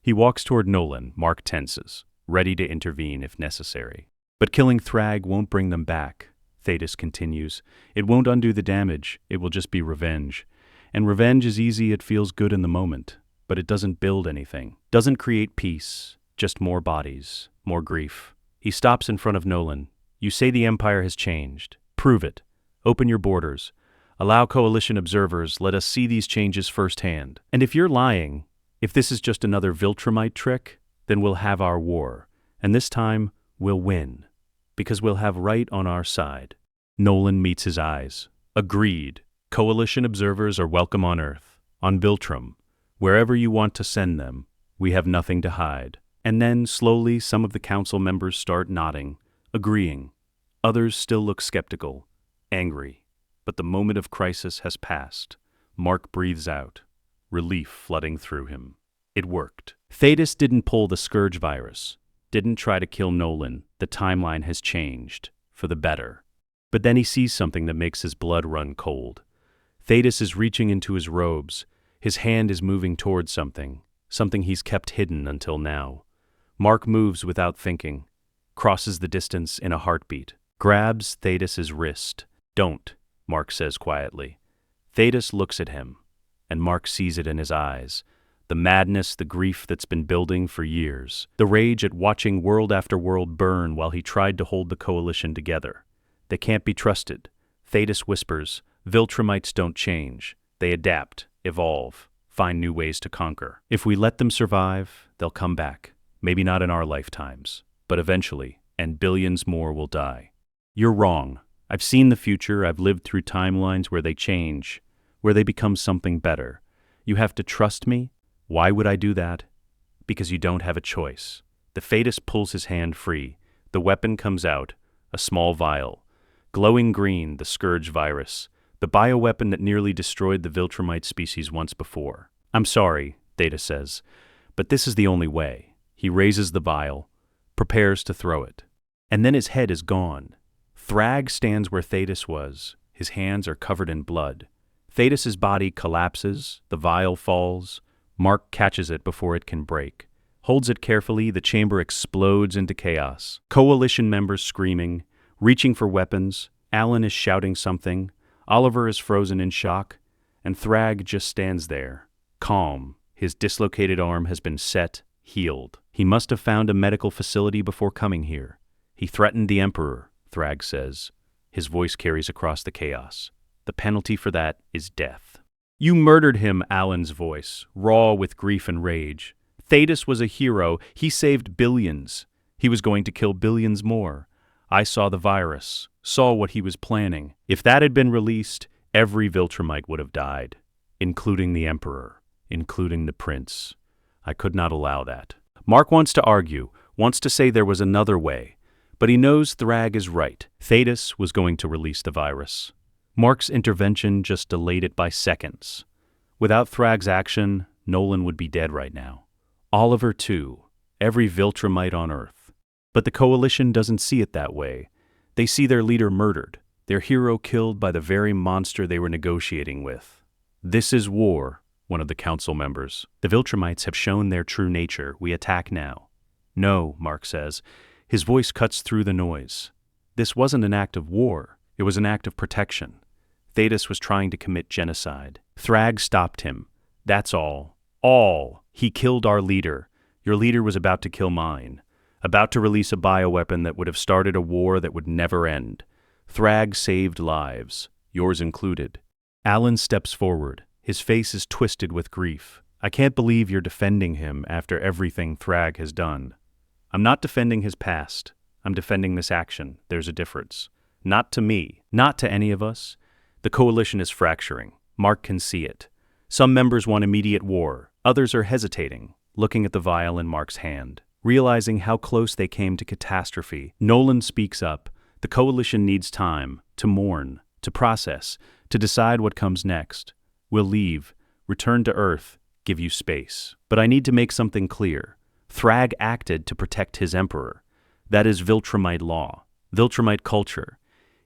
He walks toward Nolan, Mark tenses, ready to intervene if necessary. But killing Thragg won't bring them back, Thetis continues. It won't undo the damage, it will just be revenge. And revenge is easy, it feels good in the moment, but it doesn't build anything. Doesn't create peace, just more bodies, more grief. He stops in front of Nolan. You say the Empire has changed. Prove it. Open your borders. Allow coalition observers, let us see these changes firsthand. And if you're lying, if this is just another Viltrumite trick, then we'll have our war. And this time, we'll win. Because we'll have right on our side. Nolan meets his eyes. Agreed. Coalition observers are welcome on Earth, on Viltrum. Wherever you want to send them, we have nothing to hide. And then, slowly, some of the council members start nodding, agreeing. Others still look skeptical, angry. But the moment of crisis has passed. Mark breathes out, relief flooding through him. It worked. Thetis didn't pull the Scourge virus, didn't try to kill Nolan. The timeline has changed, for the better. But then he sees something that makes his blood run cold. Thetis is reaching into his robes. His hand is moving towards something he's kept hidden until now. Mark moves without thinking, crosses the distance in a heartbeat, grabs Thetis's wrist. Don't, Mark says quietly. Thetis looks at him, and Mark sees it in his eyes. The madness, the grief that's been building for years. The rage at watching world after world burn while he tried to hold the coalition together. They can't be trusted. Thetis whispers, Viltrumites don't change. They adapt, evolve, find new ways to conquer. If we let them survive, they'll come back. Maybe not in our lifetimes, but eventually, and billions more will die. You're wrong. I've seen the future. I've lived through timelines where they change, where they become something better. You have to trust me. Why would I do that? Because you don't have a choice. The Thetis pulls his hand free. The weapon comes out, a small vial. Glowing green, the Scourge virus. The bioweapon that nearly destroyed the Viltrumite species once before. I'm sorry, Thetis says, but this is the only way. He raises the vial, prepares to throw it. And then his head is gone. Thragg stands where Thetis was. His hands are covered in blood. Thetis's body collapses, the vial falls. Mark catches it before it can break. Holds it carefully, the chamber explodes into chaos. Coalition members screaming, reaching for weapons. Alan is shouting something. Oliver is frozen in shock. And Thragg just stands there, calm. His dislocated arm has been set, healed. He must have found a medical facility before coming here. He threatened the Emperor, Thragg says. His voice carries across the chaos. The penalty for that is death. You murdered him, Alan's voice, raw with grief and rage. Thetis was a hero. He saved billions. He was going to kill billions more. I saw the virus, saw what he was planning. If that had been released, every Viltrumite would have died, including the Emperor, including the Prince. I could not allow that. Mark wants to argue, wants to say there was another way, but he knows Thragg is right. Thetis was going to release the virus. Mark's intervention just delayed it by seconds. Without Thragg's action, Nolan would be dead right now. Oliver, too. Every Viltrumite on Earth. But the Coalition doesn't see it that way. They see their leader murdered, their hero killed by the very monster they were negotiating with. This is war, one of the council members. The Viltrumites have shown their true nature. We attack now. No, Mark says. His voice cuts through the noise. This wasn't an act of war. It was an act of protection. Thetis was trying to commit genocide. Thragg stopped him. That's all. All. He killed our leader. Your leader was about to kill mine. About to release a bioweapon that would have started a war that would never end. Thragg saved lives, yours included. Alan steps forward. His face is twisted with grief. I can't believe you're defending him after everything Thragg has done. I'm not defending his past. I'm defending this action. There's a difference. Not to me. Not to any of us. The Coalition is fracturing. Mark can see it. Some members want immediate war. Others are hesitating. looking at the vial in Mark's hand. Realizing how close they came to catastrophe, Nolan speaks up. The Coalition needs time to mourn, to process, to decide what comes next. We'll leave, return to Earth, give you space. But I need to make something clear. Thragg acted to protect his emperor. That is Viltrumite law, Viltrumite culture.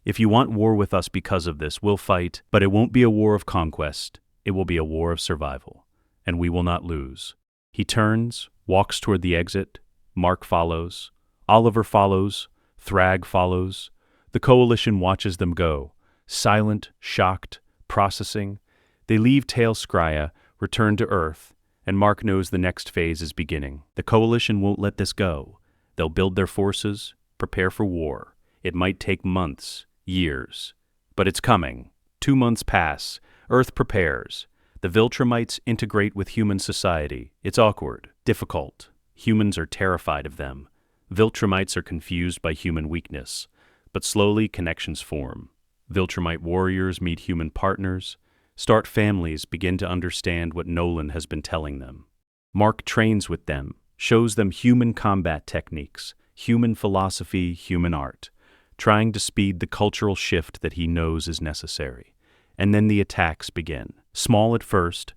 If you want war with us because of this, we'll fight, but it won't be a war of conquest. It will be a war of survival, and we will not lose. He turns, walks toward the exit. Mark follows. Oliver follows. Thragg follows. The Coalition watches them go, silent, shocked, processing. They leave Tail Skria, return to Earth, and Mark knows the next phase is beginning. The Coalition won't let this go. They'll build their forces, prepare for war. It might take months, years, but it's coming. 2 months pass. Earth prepares. The Viltrumites integrate with human society. It's awkward, difficult. Humans are terrified of them. Viltrumites are confused by human weakness. But slowly connections form. Viltrumite warriors meet human partners. Start families begin to understand what Nolan has been telling them. Mark trains with them, shows them human combat techniques, human philosophy, human art, trying to speed the cultural shift that he knows is necessary. And then the attacks begin. Small at first,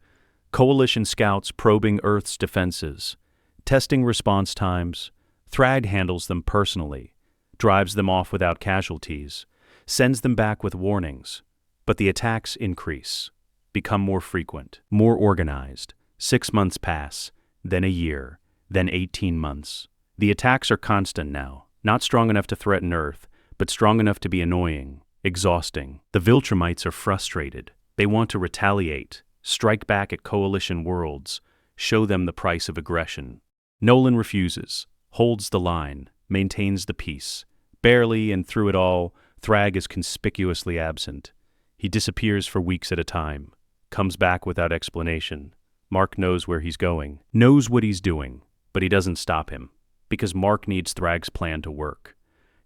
Coalition scouts probing Earth's defenses, testing response times. Thragg handles them personally, drives them off without casualties, sends them back with warnings. But the attacks increase, become more frequent, more organized. 6 months pass, then a year, then 18 months. The attacks are constant now, not strong enough to threaten Earth, but strong enough to be annoying, exhausting. The Viltrumites are frustrated. They want to retaliate, strike back at Coalition worlds, show them the price of aggression. Nolan refuses, holds the line, maintains the peace. Barely, and through it all, Thragg is conspicuously absent. He disappears for weeks at a time, comes back without explanation. Mark knows where he's going, knows what he's doing, but he doesn't stop him, because Mark needs Thragg's plan to work.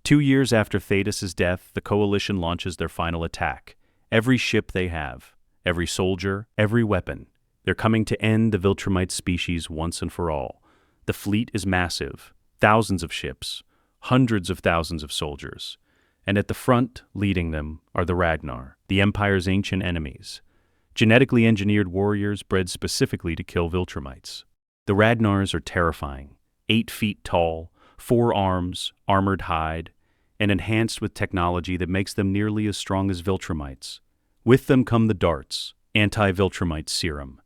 2 years after Thetis' death, the Coalition launches their final attack. Every ship they have, every soldier, every weapon. They're coming to end the Viltrumite species once and for all. The fleet is massive, thousands of ships, hundreds of thousands of soldiers. And at the front, leading them, are the Ragnar, the Empire's ancient enemies. Genetically engineered warriors bred specifically to kill Viltrumites. The Ragnars are terrifying, 8 feet tall, 4 arms, armored hide, and enhanced with technology that makes them nearly as strong as Viltrumites. With them come the darts, anti-Viltrumite serum.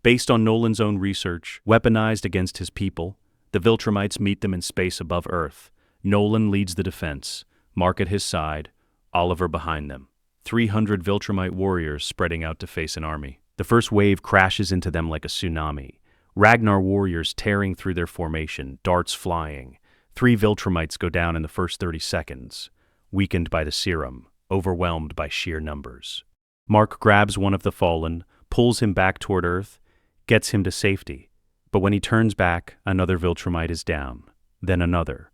Based on Nolan's own research, weaponized against his people, the Viltrumites meet them in space above Earth. Nolan leads the defense, Mark at his side, Oliver behind them. 300 Viltrumite warriors spreading out to face an army. The first wave crashes into them like a tsunami. Ragnar warriors tearing through their formation, darts flying. 3 Viltrumites go down in the first 30 seconds, weakened by the serum, overwhelmed by sheer numbers. Mark grabs one of the fallen, pulls him back toward Earth, gets him to safety. But when he turns back, another Viltrumite is down. Then another.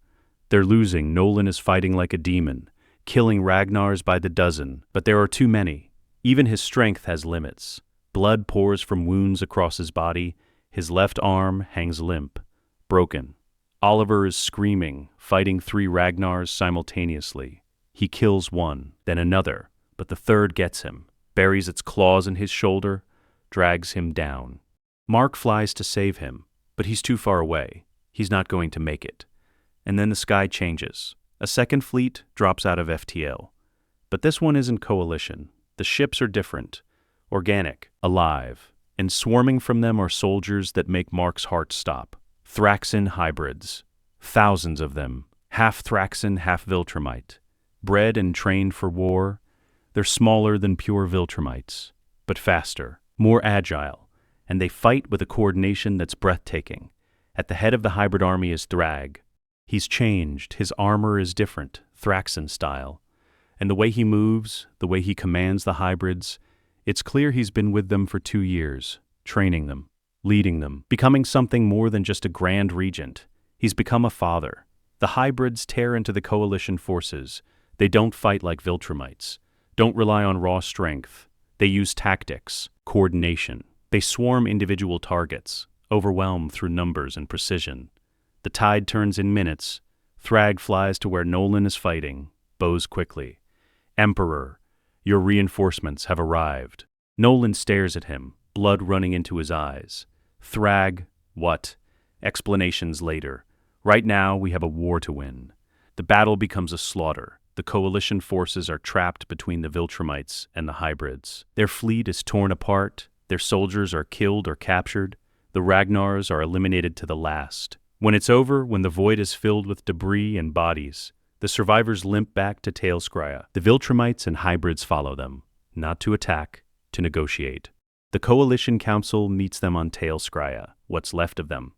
They're losing. Nolan is fighting like a demon, killing Ragnars by the dozen, but there are too many. Even his strength has limits. Blood pours from wounds across his body. His left arm hangs limp, broken. Oliver is screaming, fighting 3 Ragnars simultaneously. He kills one, then another, but the third gets him, buries its claws in his shoulder, drags him down. Mark flies to save him, but he's too far away. He's not going to make it. And then the sky changes. A second fleet drops out of FTL. But this one isn't Coalition. The ships are different, organic, alive, and swarming from them are soldiers that make Mark's heart stop. Thraxan hybrids. Thousands of them. Half Thraxan, half Viltrumite. Bred and trained for war. They're smaller than pure Viltrumites, but faster, more agile, and they fight with a coordination that's breathtaking. At the head of the hybrid army is Thragg. He's changed. His armor is different, Thraxan style. And the way he moves, the way he commands the hybrids, it's clear he's been with them for 2 years, training them, leading them, becoming something more than just a grand regent. He's become a father. The hybrids tear into the Coalition forces. They don't fight like Viltrumites, don't rely on raw strength. They use tactics, coordination. They swarm individual targets, overwhelmed through numbers and precision. The tide turns in minutes. Thragg flies to where Nolan is fighting, bows quickly. "Emperor, your reinforcements have arrived." Nolan stares at him, blood running into his eyes. "Thragg, what?" Explanations later. "Right now, we have a war to win." The battle becomes a slaughter. The coalition forces are trapped between the Viltrumites and the hybrids. Their fleet is torn apart. Their soldiers are killed or captured. The Ragnars are eliminated to the last. When it's over, when the void is filled with debris and bodies, the survivors limp back to Tailskria. The Viltrumites and hybrids follow them, not to attack, to negotiate. The Coalition Council meets them on Tailskria, what's left of them.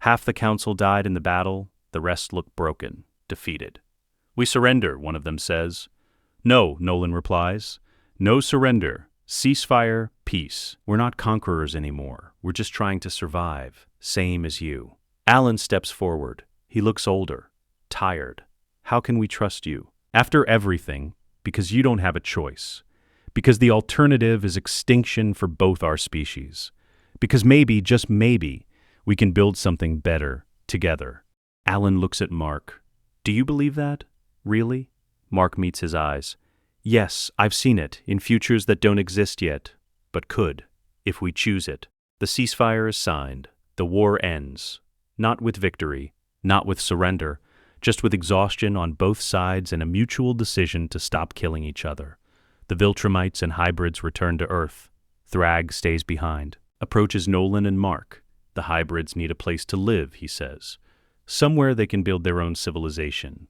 Half the council died in the battle, the rest look broken, defeated. "We surrender," one of them says. "No," Nolan replies. "No surrender. Ceasefire, peace. We're not conquerors anymore. We're just trying to survive, same as you." Alan steps forward. He looks older, tired. "How can we trust you? After everything, because you don't have a choice. Because the alternative is extinction for both our species. Because maybe, just maybe, we can build something better together." Alan looks at Mark. "Do you believe that? Really?" Mark meets his eyes. "Yes, I've seen it, in futures that don't exist yet, but could, if we choose it." The ceasefire is signed. The war ends. Not with victory, not with surrender, just with exhaustion on both sides and a mutual decision to stop killing each other. The Viltrumites and hybrids return to Earth. Thragg stays behind. Approaches Nolan and Mark. The hybrids need a place to live, he says. Somewhere they can build their own civilization.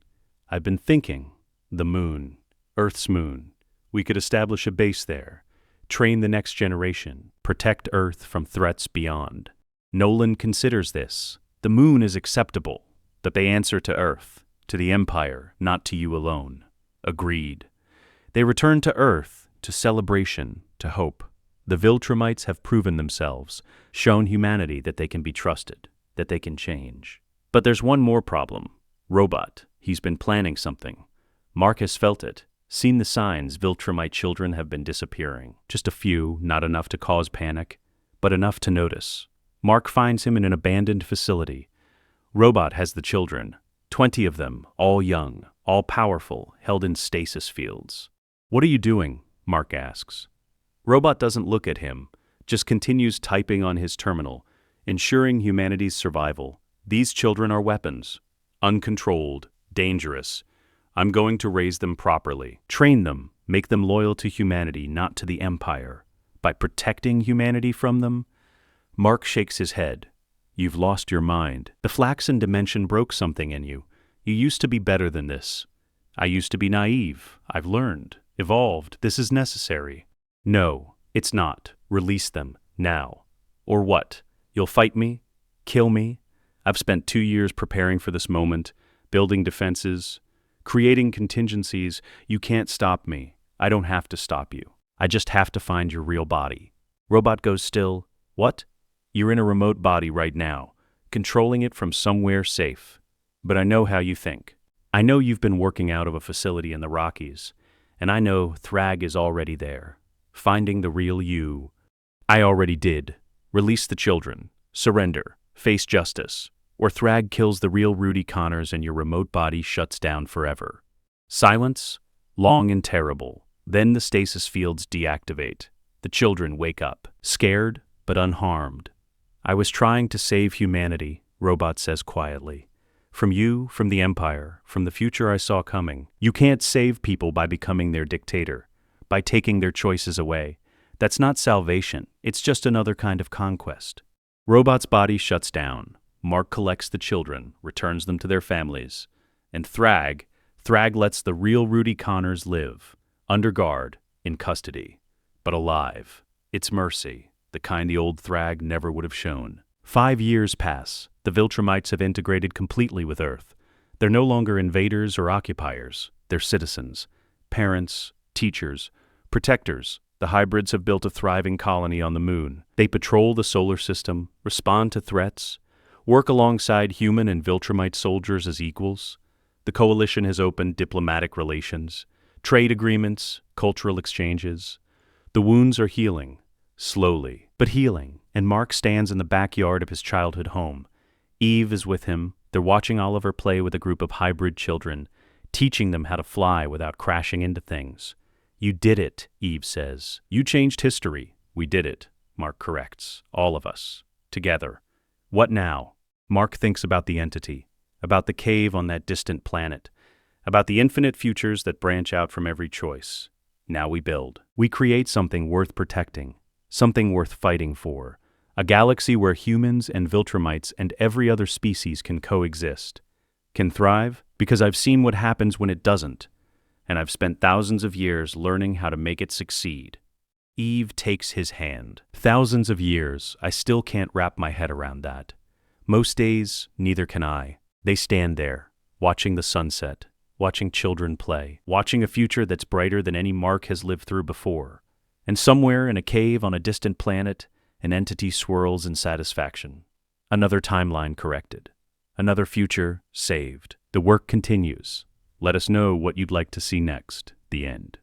"I've been thinking. The moon. Earth's moon. We could establish a base there. Train the next generation. Protect Earth from threats beyond." Nolan considers this. The moon is acceptable, but they answer to Earth, to the Empire, not to you alone. Agreed. They return to Earth, to celebration, to hope. The Viltrumites have proven themselves, shown humanity that they can be trusted, that they can change. But there's one more problem. Robot. He's been planning something. Mark has felt it, seen the signs Viltrumite children have been disappearing. Just a few, not enough to cause panic, but enough to notice. Mark finds him in an abandoned facility. Robot has the children, 20 of them, all young, all powerful, held in stasis fields. "What are you doing?" Mark asks. Robot doesn't look at him, just continues typing on his terminal, ensuring humanity's survival. "These children are weapons. Uncontrolled, dangerous. I'm going to raise them properly. Train them, make them loyal to humanity, not to the Empire. By protecting humanity from them." Mark shakes his head. "You've lost your mind. The Flaxen dimension broke something in you. You used to be better than this. I used to be naive. I've learned, evolved. This is necessary." "No, it's not. Release them, now. Or what? You'll fight me? Kill me? I've spent 2 years preparing for this moment, building defenses, creating contingencies. You can't stop me. I don't have to stop you. I just have to find your real body." Robot goes still. "What?" "You're in a remote body right now, controlling it from somewhere safe. But I know how you think. I know you've been working out of a facility in the Rockies, and I know Thragg is already there, finding the real you. I already did. Release the children. Surrender. Face justice. Or Thragg kills the real Rudy Connors and your remote body shuts down forever." Silence, long and terrible. Then the stasis fields deactivate. The children wake up, scared but unharmed. "I was trying to save humanity," Robot says quietly. "From you, from the Empire, from the future I saw coming. You can't save people by becoming their dictator, by taking their choices away. That's not salvation. It's just another kind of conquest." Robot's body shuts down. Mark collects the children, returns them to their families. And Thragg lets the real Rudy Connors live, under guard, in custody, but alive. It's mercy. The kind the old Thragg never would have shown. 5 years pass. The Viltrumites have integrated completely with Earth. They're no longer invaders or occupiers. They're citizens, parents, teachers, protectors. The hybrids have built a thriving colony on the moon. They patrol the solar system, respond to threats, work alongside human and Viltrumite soldiers as equals. The coalition has opened diplomatic relations, trade agreements, cultural exchanges. The wounds are healing. Slowly, but healing. And Mark stands in the backyard of his childhood home. Eve is with him. They're watching Oliver play with a group of hybrid children, teaching them how to fly without crashing into things. "You did it," Eve says. "You changed history." "We did it," Mark corrects. "All of us. Together." What now? Mark thinks about the entity, about the cave on that distant planet, about the infinite futures that branch out from every choice. Now we build. We create something worth protecting, something worth fighting for, a galaxy where humans and Viltrumites and every other species can coexist, can thrive, because I've seen what happens when it doesn't, and I've spent thousands of years learning how to make it succeed. Eve takes his hand. Thousands of years, I still can't wrap my head around that. Most days, neither can I. They stand there, watching the sunset, watching children play, watching a future that's brighter than any Mark has lived through before. And somewhere in a cave on a distant planet, an entity swirls in satisfaction. Another timeline corrected. Another future saved. The work continues. Let us know what you'd like to see next. The end.